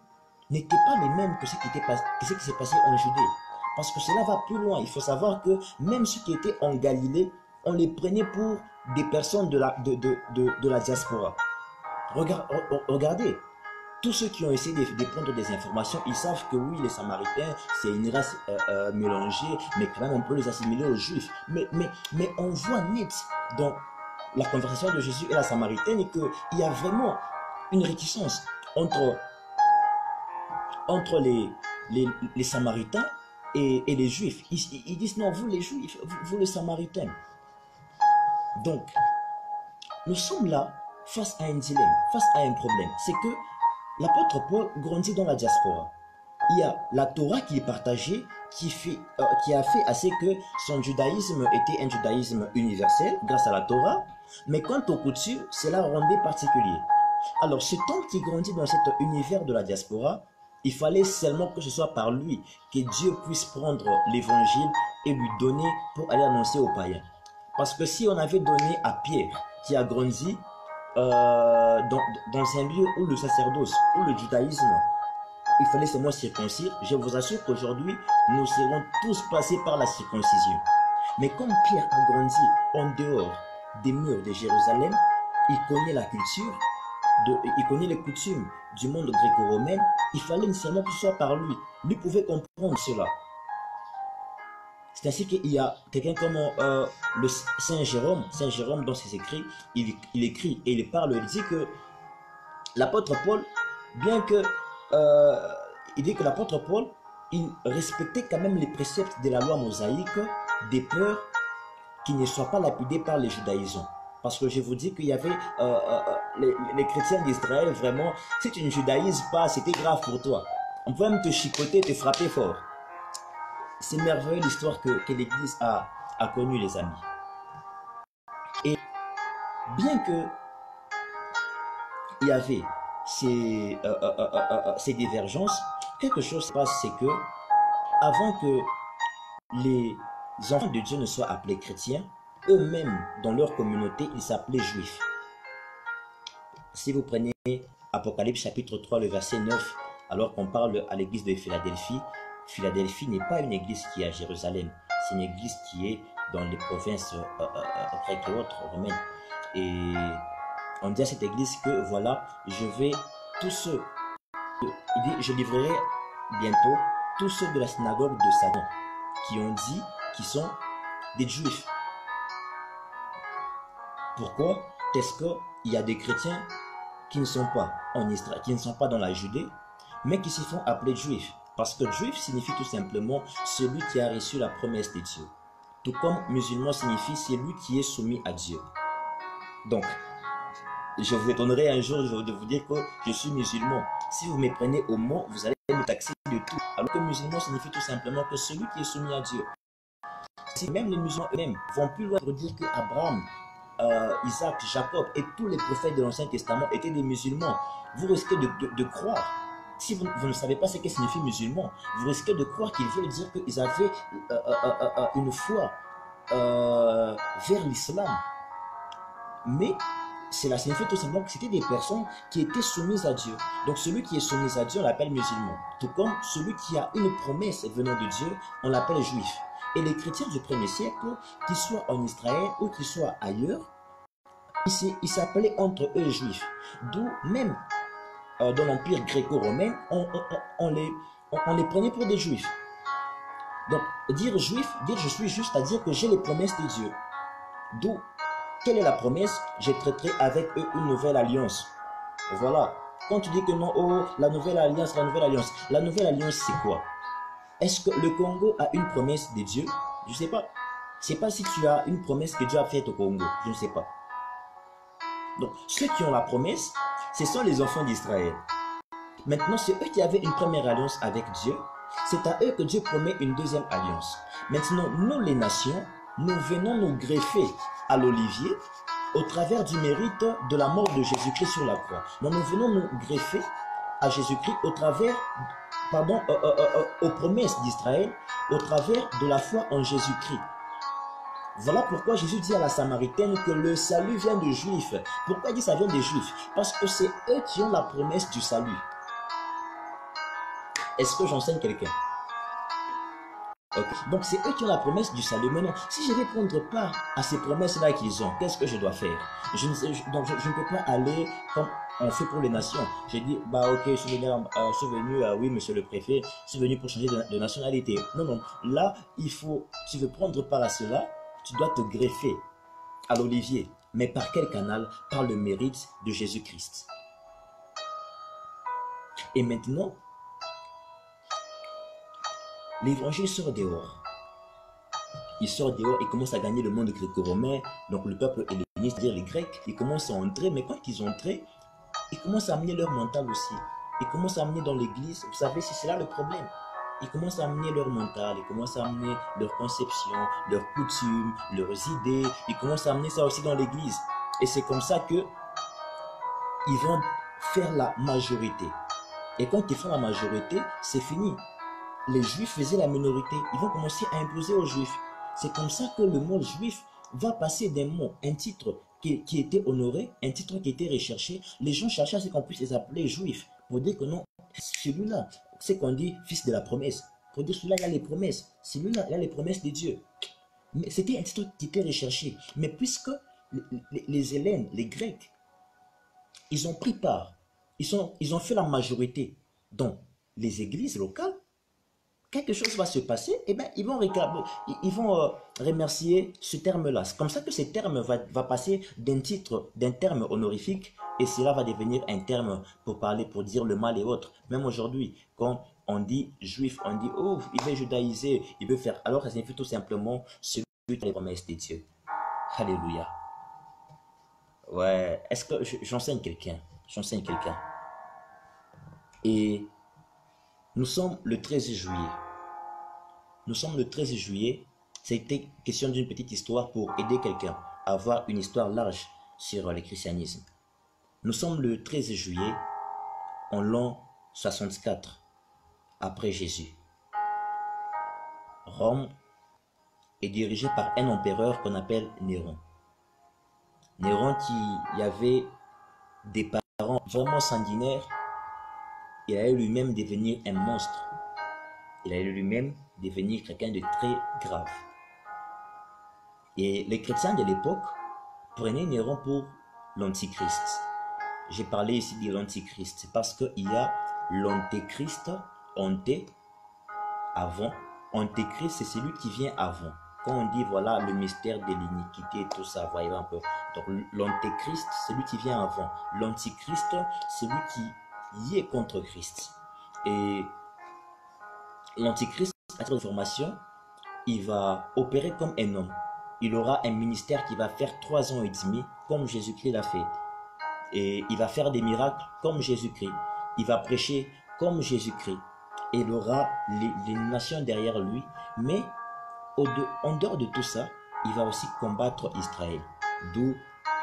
n'étaient pas les mêmes que ce qui s'est passé en Judée. Parce que cela va plus loin. Il faut savoir que même ceux qui étaient en Galilée, on les prenait pour des personnes de la diaspora. Regardez, tous ceux qui ont essayé de prendre des informations, ils savent que oui, les Samaritains, c'est une race mélangée, mais quand même on peut les assimiler aux Juifs. Mais on voit net dans la conversation de Jésus et la Samaritaine qu'il y a vraiment une réticence entre les Samaritains et les Juifs. Ils disent non, vous les Juifs, vous les Samaritains. Donc, nous sommes là face à un dilemme, face à un problème. C'est que l'apôtre Paul grandit dans la diaspora. Il y a la Torah qui est partagée, qui a fait à ce que son judaïsme était un judaïsme universel grâce à la Torah. Mais quant aux coutumes, cela rendait particulier. Alors, cet homme qui grandit dans cet univers de la diaspora, il fallait seulement que ce soit par lui que Dieu puisse prendre l'évangile et lui donner pour aller annoncer aux païens. Parce que si on avait donné à Pierre, qui a grandi dans un lieu où le sacerdoce, où le judaïsme, il fallait seulement circoncire, je vous assure qu'aujourd'hui, nous serons tous passés par la circoncision. Mais comme Pierre a grandi en dehors des murs de Jérusalem, il connaît la culture, il connaît les coutumes du monde gréco-romain, il fallait nécessairement que ce soit par lui. Lui pouvait comprendre cela. C'est ainsi qu'il y a quelqu'un comme le Saint Jérôme dans ses écrits, il écrit et il parle, il dit que l'apôtre Paul, il dit que l'apôtre Paul, il respectait quand même les préceptes de la loi mosaïque, des peurs qu'il ne soit pas lapidé par les judaïsants. Parce que je vous dis qu'il y avait les chrétiens d'Israël, vraiment, si tu ne judaïses pas, c'était grave pour toi. On pouvait même te chicoter, te frapper fort. C'est merveilleux l'histoire que l'Église a a connu les amis. Et bien que il y avait ces divergences, quelque chose se passe, c'est que avant que les enfants de Dieu ne soient appelés chrétiens, eux-mêmes, dans leur communauté, ils s'appelaient juifs. Si vous prenez Apocalypse chapitre 3, le verset 9, alors qu'on parle à l'église de Philadelphie, Philadelphie n'est pas une église qui est à Jérusalem, c'est une église qui est dans les provinces grecques et autres, romaines. Et on dit à cette église que voilà, je livrerai bientôt tous ceux de la synagogue de Satan qui ont dit qu'ils sont des juifs. Pourquoi est-ce qu'il y a des chrétiens qui ne sont pas en Israël, qui ne sont pas dans la Judée, mais qui se font appeler juifs? Parce que juif signifie tout simplement celui qui a reçu la promesse de Dieu. Tout comme musulman signifie celui qui est soumis à Dieu. Donc, je vous étonnerai un jour de vous dire que je suis musulman. Si vous me prenez au mot, vous allez me taxer de tout. Alors que musulman signifie tout simplement que celui qui est soumis à Dieu. Si même les musulmans eux-mêmes vont plus loin pour dire que Abraham, Isaac, Jacob et tous les prophètes de l'Ancien Testament étaient des musulmans, vous risquez de croire. Si vous ne savez pas ce que signifie musulman, vous risquez de croire qu'ils veulent dire qu'ils avaient une foi vers l'islam. Mais cela signifie tout simplement que c'était des personnes qui étaient soumises à Dieu. Donc celui qui est soumis à Dieu, on l'appelle musulman. Tout comme celui qui a une promesse venant de Dieu, on l'appelle juif. Et les chrétiens du premier siècle, qu'ils soient en Israël ou qu'ils soient ailleurs, ils s'appelaient entre eux juifs. D'où même dans l'empire gréco-romain, on les prenait pour des juifs. Donc dire juif, dire je suis juif, c'est-à-dire que j'ai les promesses de Dieu. D'où, quelle est la promesse? Je traiterai avec eux une nouvelle alliance. Voilà. Quand tu dis que non, oh, la nouvelle alliance, la nouvelle alliance. La nouvelle alliance, c'est quoi? Est-ce que le Congo a une promesse de Dieu? Je ne sais pas. Je ne sais pas si tu as une promesse que Dieu a faite au Congo. Je ne sais pas. Donc, ceux qui ont la promesse, ce sont les enfants d'Israël. Maintenant, c'est eux qui avaient une première alliance avec Dieu. C'est à eux que Dieu promet une deuxième alliance. Maintenant, nous, les nations, nous venons nous greffer à l'olivier au travers du mérite de la mort de Jésus-Christ sur la croix. Donc, nous venons nous greffer à Jésus-Christ au travers, aux promesses d'Israël, au travers de la foi en Jésus-Christ. Voilà pourquoi Jésus dit à la Samaritaine que le salut vient des Juifs. Pourquoi il dit ça vient des Juifs? Parce que c'est eux qui ont la promesse du salut. Est-ce que j'enseigne quelqu'un? Okay. Donc c'est eux qui ont la promesse du salut. Maintenant, si je vais prendre part à ces promesses-là qu'ils ont, qu'est-ce que je dois faire? Je ne peux pas aller comme on fait pour les nations. J'ai dit, bah ok, je suis venu, oui monsieur le préfet, je suis venu pour changer de nationalité. Non, non, là, tu veux prendre part à cela, tu dois te greffer à l'olivier. Mais par quel canal? Par le mérite de Jésus-Christ. Et maintenant, l'évangile sort dehors. Il sort dehors et commence à gagner le monde gréco-romain, donc le peuple helléniste, c'est-à-dire les Grecs. Ils commencent à entrer, mais quand ils ont entré, ils commencent à amener leur mental aussi. Ils commencent à amener dans l'église. Vous savez, c'est là le problème. Ils commencent à amener leur mental, ils commencent à amener leur conception, leurs coutumes, leurs idées. Ils commencent à amener ça aussi dans l'église. Et c'est comme ça que ils vont faire la majorité. Et quand ils font la majorité, c'est fini. Les Juifs faisaient la minorité. Ils vont commencer à imposer aux Juifs. C'est comme ça que le mot juif va passer d'un mot, un titre qui était honoré, un titre qui était recherché. Les gens cherchaient à ce qu'on puisse les appeler juifs pour dire que non, celui-là, c'est qu'on dit fils de la promesse. Pour dire celui-là, il a les promesses. Celui-là, il a les promesses de Dieu. Mais c'était un titre qui était recherché. Mais puisque les Hellènes, les Grecs, ils ont pris part, ils ont fait la majorité dans les églises locales, quelque chose va se passer, et bien ils vont réclamer, ils vont remercier ce terme-là. C'est comme ça que ce terme va passer d'un titre, d'un terme honorifique, et cela va devenir un terme pour parler, pour dire le mal et autres. Même aujourd'hui, quand on dit juif, on dit oh, il veut judaïser, il veut faire. Alors ça signifie tout simplement celui qui a les promesses de Dieu. Alléluia. Ouais, est-ce que j'enseigne quelqu'un? J'enseigne quelqu'un. Et nous sommes le 13 juillet. Nous sommes le 13 juillet C'était question d'une petite histoire pour aider quelqu'un à avoir une histoire large sur le christianisme. Nous sommes le 13 juillet en l'an 64 après Jésus. Rome est dirigée par un empereur qu'on appelle Néron. Néron qui avait des parents vraiment sanguinaires, il allait lui-même devenir un monstre. Il allait lui-même devenir quelqu'un de très grave. Et les chrétiens de l'époque prenaient Néron pour l'antichrist. J'ai parlé ici de l'antichrist parce qu'il y a l'antéchrist, anté, avant. Antéchrist, c'est celui qui vient avant. Quand on dit, voilà, le mystère de l'iniquité, tout ça, voyez un peu. Donc, l'antéchrist, c'est celui qui vient avant. L'antichrist, c'est celui qui y est contre Christ. Et l'antichrist, à titre d'information, il va opérer comme un homme. Il aura un ministère qui va faire 3 ans et demi, comme Jésus-Christ l'a fait. Et il va faire des miracles comme Jésus-Christ. Il va prêcher comme Jésus-Christ. Et il aura les nations derrière lui. Mais en dehors de tout ça, il va aussi combattre Israël.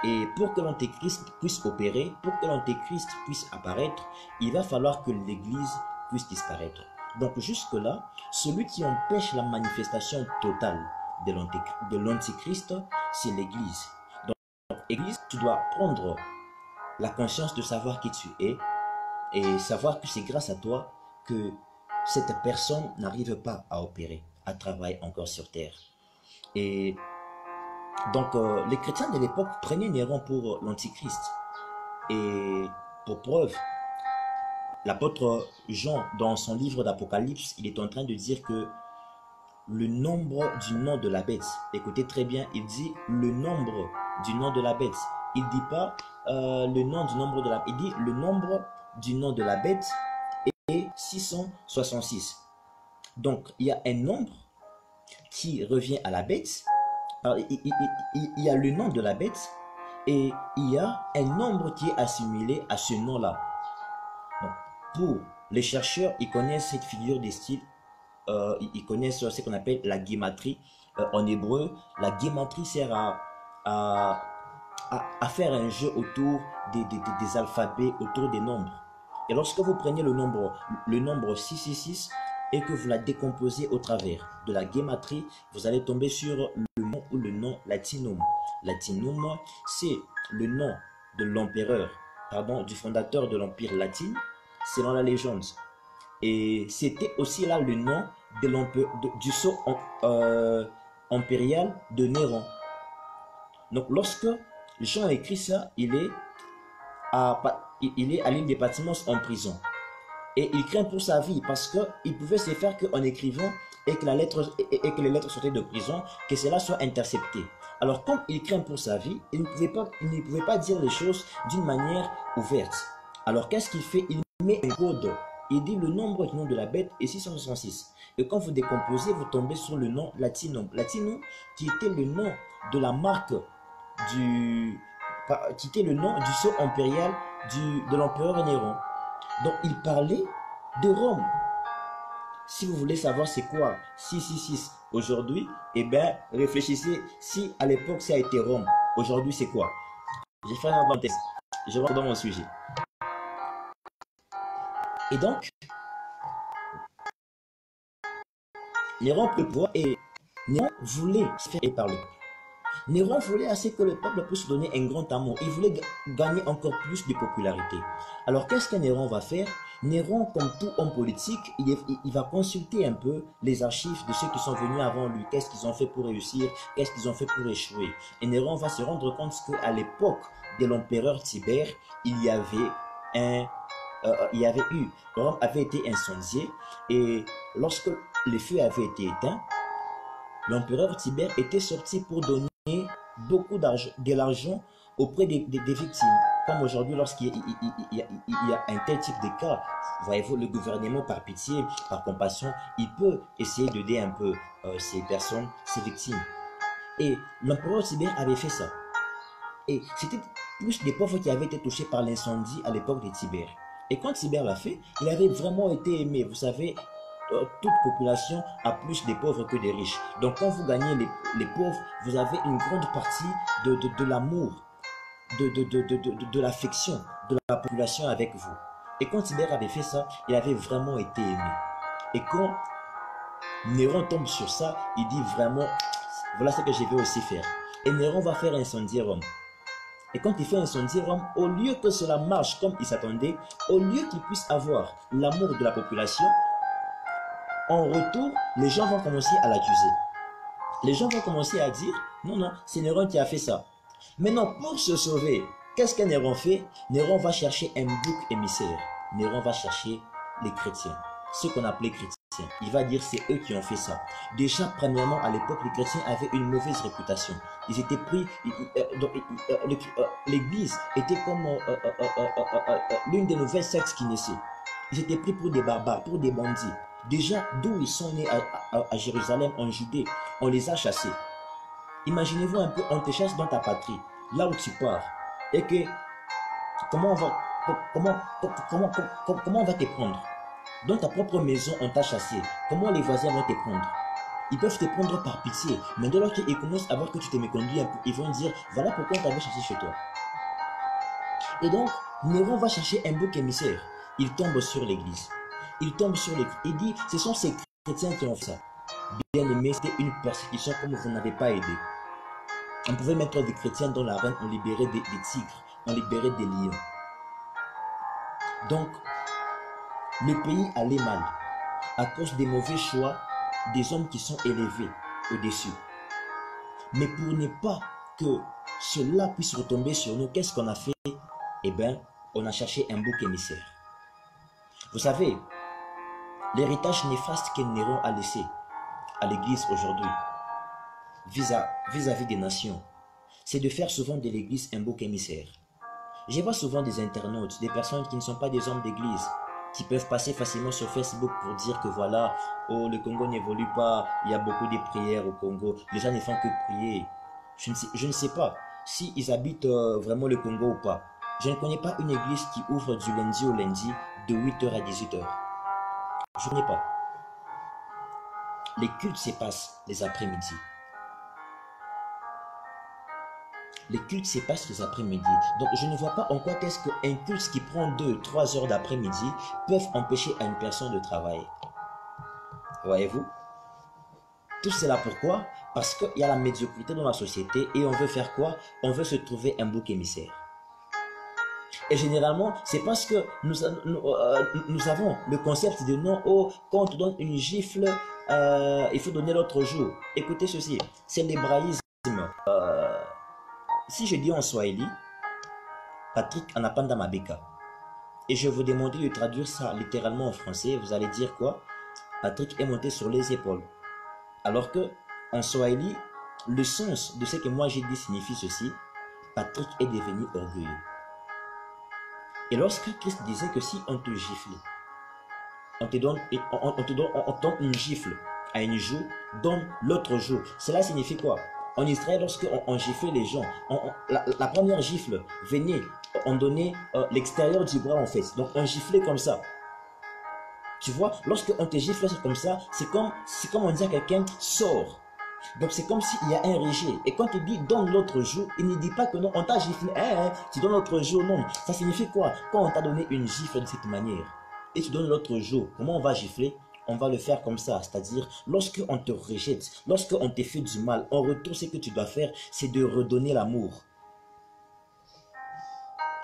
Et pour que l'antéchrist puisse opérer, pour que l'antéchrist puisse apparaître, il va falloir que l'Église puisse disparaître. Donc jusque-là, celui qui empêche la manifestation totale de l'antichrist, c'est l'Église. Donc Église, tu dois prendre la conscience de savoir qui tu es et savoir que c'est grâce à toi que cette personne n'arrive pas à opérer, à travailler encore sur terre. Et donc les chrétiens de l'époque prenaient Néron pour l'antichrist. Et pour preuve, l'apôtre Jean, dans son livre d'Apocalypse, il est en train de dire que le nombre du nom de la bête, écoutez très bien, il dit le nombre du nom de la bête. Il ne dit pas le nom du nombre de la bête, il dit le nombre du nom de la bête est 666. Donc, il y a un nombre qui revient à la bête. Alors, il y a le nom de la bête et il y a un nombre qui est assimilé à ce nom-là. Pour les chercheurs, ils connaissent cette figure des styles, ils connaissent ce qu'on appelle la guématrie. En hébreu, la guématrie sert à faire un jeu autour des alphabets, autour des nombres. Et lorsque vous prenez le nombre 666 et que vous la décomposez au travers de la guématrie, vous allez tomber sur le mot ou le nom latinum. Latinum, c'est le nom de l'empereur, du fondateur de l'empire latin, selon la légende. Et c'était aussi là le nom du sceau impérial de Néron. Donc lorsque Jean a écrit ça, il est à l'île des Patmos en prison. Et il craint pour sa vie parce qu'il pouvait se faire qu'en écrivant et que les lettres sortaient de prison, que cela soit intercepté. Alors comme il craint pour sa vie, il ne pouvait pas dire les choses d'une manière ouverte. Alors qu'est-ce qu'il fait? Il met un code. Il dit le nombre du nom de la bête est 666. Et quand vous décomposez, vous tombez sur le nom latinum. Latinum qui était le nom de la marque qui était le nom du sceau impérial de l'empereur Néron. Donc il parlait de Rome. Si vous voulez savoir c'est quoi 666 aujourd'hui, eh bien réfléchissez si à l'époque ça a été Rome. Aujourd'hui c'est quoi? J'ai fait un parenthèse. Je rentre dans mon sujet. Et donc, Néron peut pouvoir et Néron voulait se faire parler. Néron voulait assez que le peuple puisse donner un grand amour. Il voulait gagner encore plus de popularité. Alors qu'est-ce que Néron va faire? Néron, comme tout homme politique, il va consulter un peu les archives de ceux qui sont venus avant lui. Qu'est-ce qu'ils ont fait pour réussir? Qu'est-ce qu'ils ont fait pour échouer? Et Néron va se rendre compte qu'à l'époque de l'empereur Tibère, Rome avait été incendiée et lorsque les feux avaient été éteints, l'empereur Tibère était sorti pour donner beaucoup d'argent, de l'argent auprès des victimes. Comme aujourd'hui, lorsqu'il y a un tel type de cas, voyez-vous, le gouvernement, par pitié, par compassion, il peut essayer d'aider un peu ces personnes, ces victimes. Et l'empereur Tibère avait fait ça. Et c'était plus des pauvres qui avaient été touchés par l'incendie à l'époque de Tibère. Et quand Tibère l'a fait, il avait vraiment été aimé. Vous savez, toute population a plus de pauvres que des riches. Donc quand vous gagnez les pauvres, vous avez une grande partie de l'amour, de l'affection de la population avec vous. Et quand Tibère avait fait ça, il avait vraiment été aimé. Et quand Néron tombe sur ça, il dit vraiment, voilà ce que je vais aussi faire. Et Néron va faire incendier Rome. Et quand il fait incendier Rome, au lieu que cela marche comme il s'attendait, au lieu qu'il puisse avoir l'amour de la population, en retour, les gens vont commencer à l'accuser. Les gens vont commencer à dire, non, non, c'est Néron qui a fait ça. Maintenant, pour se sauver, qu'est-ce que Néron fait? Néron va chercher un bouc émissaire. Néron va chercher les chrétiens, ceux qu'on appelait chrétiens. Il va dire c'est eux qui ont fait ça. Déjà, premièrement, à l'époque, les chrétiens avaient une mauvaise réputation. Ils étaient pris, l'église était comme l'une des nouvelles sectes qui naissaient. Ils étaient pris pour des barbares, pour des bandits. Déjà, d'où ils sont nés à Jérusalem, en Judée, on les a chassés. Imaginez-vous un peu, on te chasse dans ta patrie, là où tu pars, et que comment on va te prendre? Dans ta propre maison, on t'a chassé. Comment les voisins vont te prendre? Ils peuvent te prendre par pitié, mais dès lors qu'ils commencent à voir que tu te méconduis un peu, ils vont dire, voilà pourquoi on t'avait chassé chez toi. Et donc, Néron va chercher un bouc émissaire. Il tombe sur l'église. Il tombe sur l'église. Il dit, ce sont ces chrétiens qui ont fait ça. Bien aimé, c'était une persécution comme vous n'avez pas aidé. On pouvait mettre des chrétiens dans l'arène, on libérait des tigres, on libérait des lions. Donc, le pays allait mal à cause des mauvais choix des hommes qui sont élevés au-dessus. Mais pour ne pas que cela puisse retomber sur nous, qu'est-ce qu'on a fait? Eh bien, on a cherché un bouc émissaire. Vous savez, l'héritage néfaste que Néron a laissé à l'Église aujourd'hui, vis-à-vis des nations, c'est de faire souvent de l'Église un bouc émissaire. Je vois souvent des internautes, des personnes qui ne sont pas des hommes d'Église, qui peuvent passer facilement sur Facebook pour dire que voilà, oh, le Congo n'évolue pas, il y a beaucoup de prières au Congo, les gens ne font que prier. Je ne sais pas s'ils habitent vraiment le Congo ou pas. Je ne connais pas une église qui ouvre du lundi au lundi de 8h à 18h. Je ne connais pas. Les cultes se passent les après-midi. Les cultes se passent les après-midi. Donc je ne vois pas en quoi qu'est-ce qu'un culte qui prend 2-3 heures d'après-midi peuvent empêcher à une personne de travailler. Voyez-vous? Tout cela pourquoi? Parce qu'il y a la médiocrité dans la société et on veut faire quoi? On veut se trouver un bouc émissaire. Et généralement, c'est parce que nous avons le concept de non, oh, quand on te donne une gifle, il faut donner l'autre jour. Écoutez ceci, c'est l'hébraïsme. Si je dis en Swahili, Patrick Anapanda Mabeka, et je vous demandais de traduire ça littéralement en français, vous allez dire quoi? Patrick est monté sur les épaules. Alors que en Swahili, le sens de ce que moi j'ai dit signifie ceci, Patrick est devenu orgueilleux. Et lorsque Christ disait que si on te gifle, on te donne une gifle à une joue, donne l'autre joue. Cela signifie quoi? En Israël, lorsque on giflait les gens, la première gifle venait, on donnait l'extérieur du bras en fait. Donc on giflait comme ça. Tu vois, lorsque on te gifle comme ça, c'est comme on dit à quelqu'un sort. Donc c'est comme s'il y a un rejet. Et quand il dit donne l'autre jour, il ne dit pas que non, on t'a giflé, tu donnes l'autre jour, non. Ça signifie quoi? Quand on t'a donné une gifle de cette manière, et tu donnes l'autre jour, comment on va gifler? On va le faire comme ça, c'est-à-dire lorsque on te rejette, lorsque on te fait du mal, en retour, ce que tu dois faire, c'est de redonner l'amour.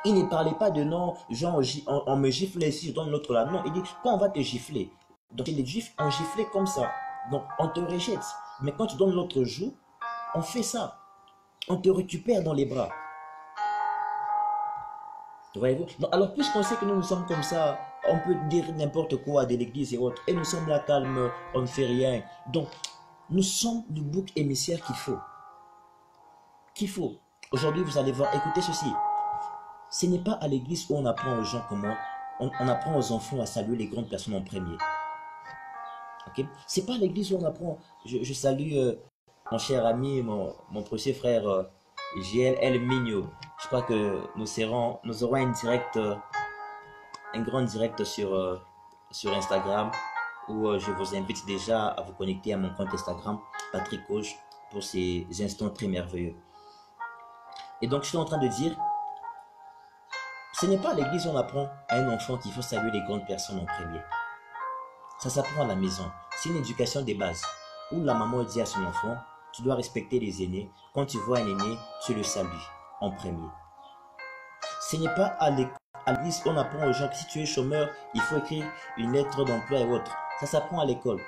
Il ne parlait pas de non, genre on me gifle ici, je donne l'autre là. Non, il dit quand on va te gifler. Donc les juifs ont giflé comme ça. Donc on te rejette. Mais quand tu donnes l'autre joue, on fait ça. On te récupère dans les bras. Voyez-vous? Alors puisqu'on sait que nous sommes comme ça, on peut dire n'importe quoi de l'église et autres. Et nous sommes là calmes, on ne fait rien. Donc nous sommes le bouc émissaire qu'il faut. Aujourd'hui vous allez voir, écoutez ceci. Ce n'est pas à l'église où on apprend aux gens comment, on apprend aux enfants à saluer les grandes personnes en premier. Okay? C'est pas à l'église où on apprend. Je salue mon cher ami, mon précieux frère GLL Migno. Je crois que nous aurons un grand direct sur Instagram. où je vous invite déjà à vous connecter à mon compte Instagram, Patrick Auge, pour ces instants très merveilleux. Et donc, je suis en train de dire, ce n'est pas à l'église où on apprend à un enfant qu'il faut saluer les grandes personnes en premier. Ça s'apprend à la maison. C'est une éducation des bases, où la maman dit à son enfant, tu dois respecter les aînés. Quand tu vois un aîné, tu le salues en premier. Ce n'est pas à l'église qu'on apprend aux gens que si tu es chômeur, il faut écrire une lettre d'emploi et autres. Ça s'apprend à l'école.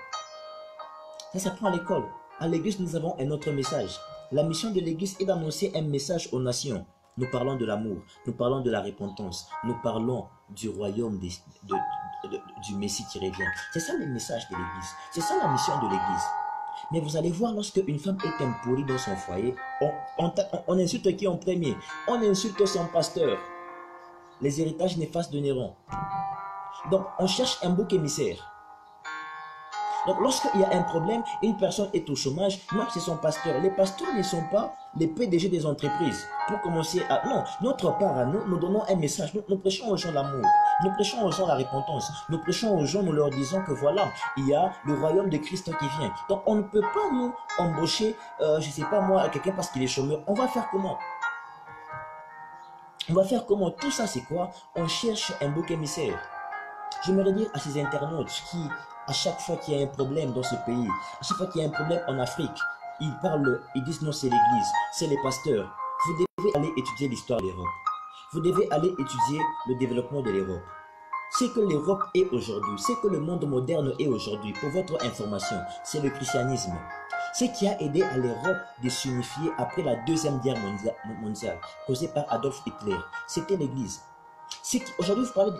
Ça s'apprend à l'école. À l'église, nous avons un autre message. La mission de l'église est d'annoncer un message aux nations. Nous parlons de l'amour, nous parlons de la repentance, nous parlons du royaume du Messie qui revient. C'est ça le message de l'église. C'est ça la mission de l'église. Mais vous allez voir, lorsque une femme est impolie dans son foyer, on insulte qui en premier? On insulte son pasteur. Les héritages néfastes de Néron. Donc, on cherche un bouc émissaire. Donc, lorsqu'il y a un problème, une personne est au chômage, non, c'est son pasteur. Les pasteurs ne sont pas les PDG des entreprises. Pour commencer à... Non, notre part à nous, nous donnons un message. Nous prêchons aux gens l'amour. Nous prêchons aux gens la repentance. Nous prêchons aux gens, nous leur disons que voilà, il y a le royaume de Christ qui vient. Donc, on ne peut pas nous embaucher, je ne sais pas moi, quelqu'un parce qu'il est chômeur. On va faire comment? On va faire comment? Tout ça, c'est quoi? On cherche un bouc émissaire. J'aimerais dire à ces internautes qui, à chaque fois qu'il y a un problème dans ce pays, à chaque fois qu'il y a un problème en Afrique, ils disent non, c'est l'église, c'est les pasteurs. Vous devez aller étudier l'histoire de l'Europe. Vous devez aller étudier le développement de l'Europe. Ce que l'Europe est aujourd'hui, ce que le monde moderne est aujourd'hui, pour votre information, c'est le christianisme. Ce qui a aidé à l'Europe de s'unifier après la Deuxième Guerre mondiale, causée par Adolf Hitler, c'était l'église. Aujourd'hui, vous parlez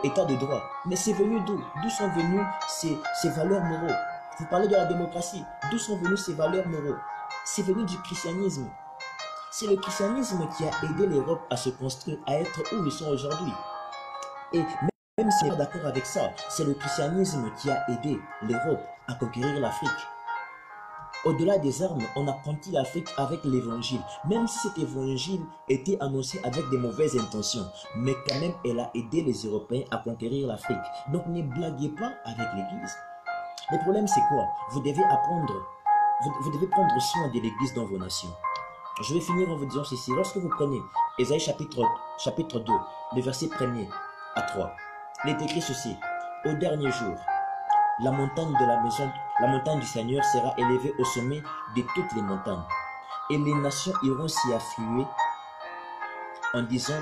d'état de droit, mais c'est venu d'où? D'où sont venues ces valeurs moraux? Vous parlez de la démocratie, d'où sont venues ces valeurs moraux? C'est venu du christianisme. C'est le christianisme qui a aidé l'Europe à se construire, à être où ils sont aujourd'hui. Et même si on n'est pas d'accord avec ça, c'est le christianisme qui a aidé l'Europe à conquérir l'Afrique. Au-delà des armes, on a conquis l'Afrique avec l'évangile. Même si cet évangile était annoncé avec des mauvaises intentions, mais quand même, elle a aidé les Européens à conquérir l'Afrique. Donc ne blaguez pas avec l'église. Le problème, c'est quoi? Vous devez apprendre, vous devez prendre soin de l'église dans vos nations. Je vais finir en vous disant ceci. Lorsque vous prenez Ésaïe chapitre 2, le verset 1er à 3, il est écrit ceci. Au dernier jour, la montagne du Seigneur sera élevée au sommet de toutes les montagnes. Et les nations iront s'y affluer en disant,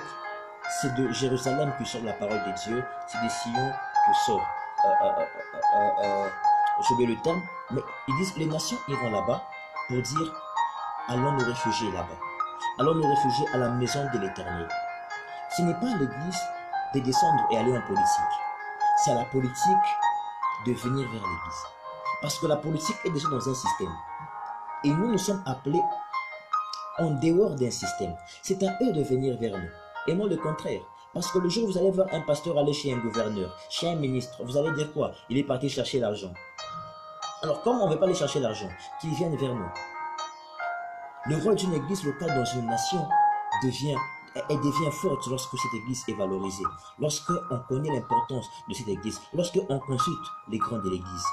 c'est de Jérusalem que sort la parole de Dieu, c'est de Sion que sort. Je vais le terme, mais ils disent, les nations iront là-bas pour dire, allons nous réfugier là-bas. Allons nous réfugier à la maison de l'Éternel. Ce n'est pas à l'église de descendre et aller en politique. C'est à la politique de venir vers l'église. Parce que la politique est déjà dans un système. Et nous sommes appelés en dehors d'un système. C'est à eux de venir vers nous. Et non le contraire. Parce que le jour où vous allez voir un pasteur aller chez un gouverneur, chez un ministre, vous allez dire quoi? Il est parti chercher l'argent. Alors comme on ne veut pas aller chercher l'argent, qu'ils viennent vers nous. Le rôle d'une église locale dans une nation devient forte lorsque cette église est valorisée, lorsqu'on connaît l'importance de cette église, lorsqu'on consulte les grands de l'église.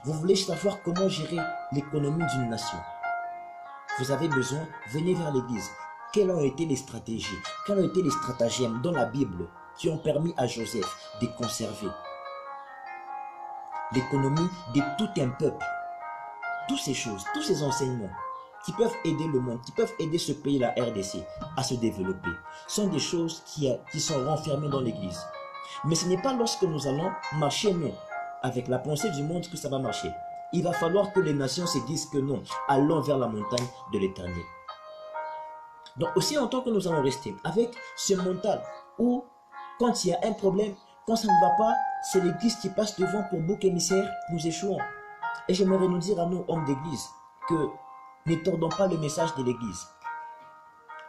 Vous voulez savoir comment gérer l'économie d'une nation? Vous avez besoin, venez vers l'église. Quelles ont été les stratégies, quels ont été les stratagèmes dans la Bible qui ont permis à Joseph de conserver l'économie de tout un peuple? Toutes ces choses, tous ces enseignements qui peuvent aider le monde, qui peuvent aider ce pays, la RDC, à se développer, sont des choses qui sont renfermées dans l'église. Mais ce n'est pas lorsque nous allons marcher, nous, avec la pensée du monde que ça va marcher. Il va falloir que les nations se disent que non, allons vers la montagne de l'Éternel. Donc aussi longtemps que nous allons rester avec ce mental où, quand il y a un problème, quand ça ne va pas, c'est l'église qui passe devant pour bouc émissaire, nous échouons. Et j'aimerais nous dire à nous, hommes d'église, que ne tordons pas le message de l'église.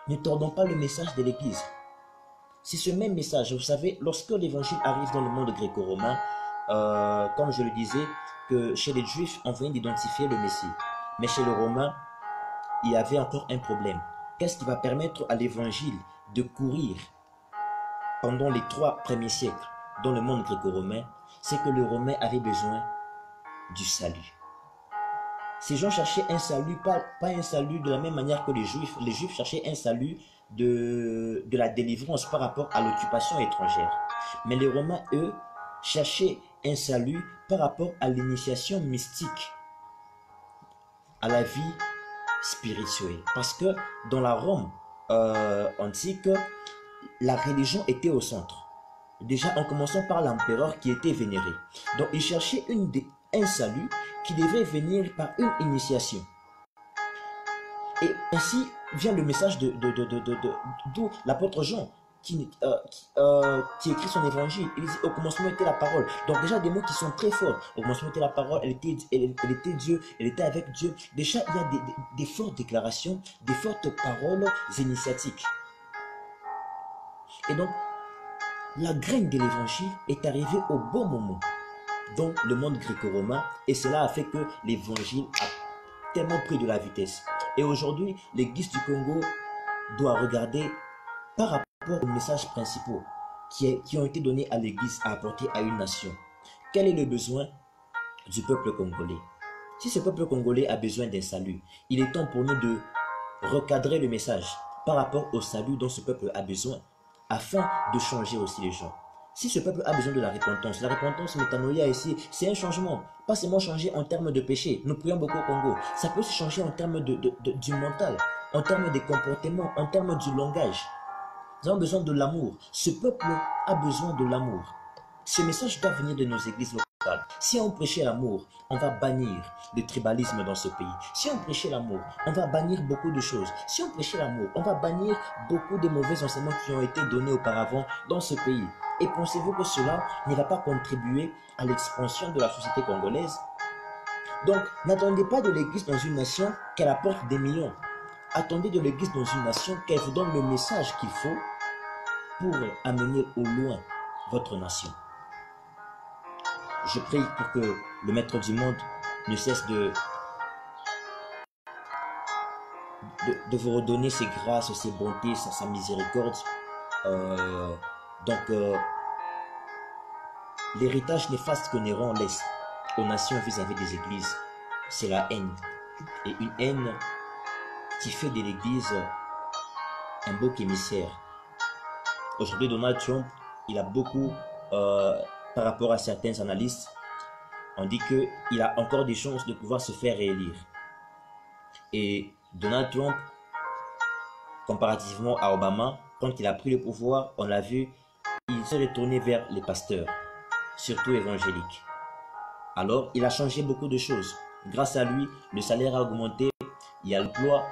Ne tordons pas le message de l'église. C'est ce même message. Vous savez, lorsque l'évangile arrive dans le monde gréco-romain, comme je le disais, que chez les Juifs, on venait d'identifier le Messie. Mais chez les Romains, il y avait encore un problème. Qu'est-ce qui va permettre à l'évangile de courir pendant les 3 premiers siècles dans le monde gréco-romain? c'est que les Romains avaient besoin du salut. Ces gens cherchaient un salut, pas un salut de la même manière que les Juifs. Les Juifs cherchaient un salut de la délivrance par rapport à l'occupation étrangère. Mais les Romains, eux, cherchaient un salut par rapport à l'initiation mystique, à la vie spirituelle. Parce que dans la Rome antique, la religion était au centre. Déjà en commençant par l'empereur qui était vénéré. Donc ils cherchaient un salut qui devait venir par une initiation. Et ainsi vient le message d'où l'apôtre Jean qui écrit son évangile. Il dit au commencement était la parole. Donc déjà des mots qui sont très forts. Au commencement était la parole, elle était Dieu, elle était avec Dieu. Déjà il y a des fortes déclarations, des fortes paroles initiatiques. Et donc la graine de l'évangile est arrivée au bon moment dans le monde gréco-romain et cela a fait que l'évangile a tellement pris de la vitesse. Et aujourd'hui, l'église du Congo doit regarder par rapport aux messages principaux qui ont été donnés à l'église à apporter à une nation. Quel est le besoin du peuple congolais? Si ce peuple congolais a besoin d'un salut, il est temps pour nous de recadrer le message par rapport au salut dont ce peuple a besoin, afin de changer aussi les gens. Si ce peuple a besoin de la repentance métanoïa ici, c'est un changement. Pas seulement changer en termes de péché. Nous prions beaucoup au Congo. Ça peut se changer en termes du mental, en termes des comportements, en termes du langage. Nous avons besoin de l'amour. Ce peuple a besoin de l'amour. Ce message doit venir de nos églises locales. Si on prêchait l'amour, on va bannir le tribalisme dans ce pays. Si on prêchait l'amour, on va bannir beaucoup de choses. Si on prêchait l'amour, on va bannir beaucoup de mauvais enseignements qui ont été donnés auparavant dans ce pays. Et pensez-vous que cela ne va pas contribuer à l'expansion de la société congolaise? Donc, n'attendez pas de l'église dans une nation qu'elle apporte des millions. Attendez de l'église dans une nation qu'elle vous donne le message qu'il faut pour amener au loin votre nation. Je prie pour que le Maître du monde ne cesse de vous redonner ses grâces, ses bontés, sa miséricorde. L'héritage néfaste que Néron laisse aux nations vis-à-vis des églises, c'est la haine. Et une haine qui fait de l'église un bouc émissaire. Aujourd'hui, Donald Trump, il a beaucoup, par rapport à certains analystes, on dit qu'il a encore des chances de pouvoir se faire réélire. Et Donald Trump, comparativement à Obama, quand il a pris le pouvoir, on l'a vu, il s'est retourné vers les pasteurs, surtout évangéliques. Alors, il a changé beaucoup de choses. Grâce à lui, le salaire a augmenté, il y a l'emploi,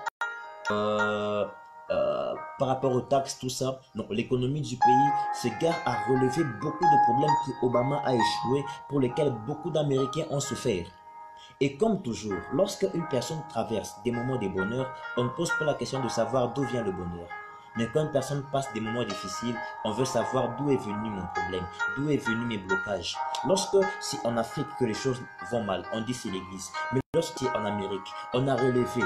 par rapport aux taxes, tout ça. Donc, l'économie du pays se gare à relever beaucoup de problèmes que Obama a échoué, pour lesquels beaucoup d'Américains ont souffert. Et comme toujours, lorsque une personne traverse des moments de bonheur, on ne pose pas la question de savoir d'où vient le bonheur. Mais quand une personne passe des moments difficiles, on veut savoir d'où est venu mon problème, d'où est venu mes blocages. Lorsque c'est en Afrique que les choses vont mal, on dit c'est l'église. Mais lorsque c'est en Amérique, on a relevé,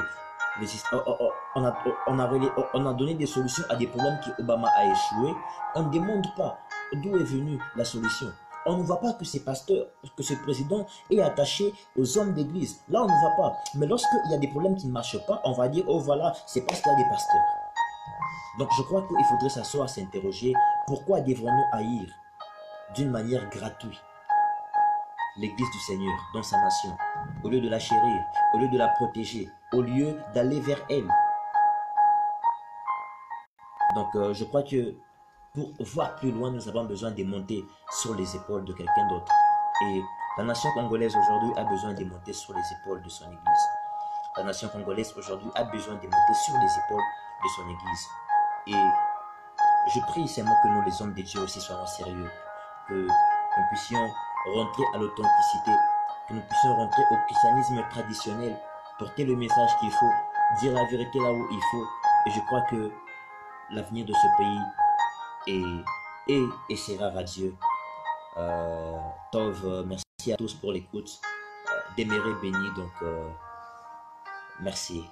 on a donné des solutions à des problèmes que Obama a échoué. On ne demande pas d'où est venue la solution. On ne voit pas que ces pasteurs, que ce président est attaché aux hommes d'église. Là, on ne voit pas. Mais lorsqu'il y a des problèmes qui ne marchent pas, on va dire, oh voilà, c'est parce qu'il y a des pasteurs. Donc, je crois qu'il faudrait s'asseoir, s'interroger, pourquoi devrons-nous haïr d'une manière gratuite l'église du Seigneur dans sa nation, au lieu de la chérir, au lieu de la protéger, au lieu d'aller vers elle. Donc, je crois que pour voir plus loin, nous avons besoin de monter sur les épaules de quelqu'un d'autre. Et la nation congolaise aujourd'hui a besoin de monter sur les épaules de son église. La nation congolaise aujourd'hui a besoin de monter sur les épaules de son église. Et je prie seulement que nous, les hommes de Dieu aussi, soyons sérieux, que nous puissions rentrer à l'authenticité, que nous puissions rentrer au christianisme traditionnel, porter le message qu'il faut, dire la vérité là où il faut. Et je crois que l'avenir de ce pays et sera radieux. Tov, merci à tous pour l'écoute. Demeurez bénis, donc merci.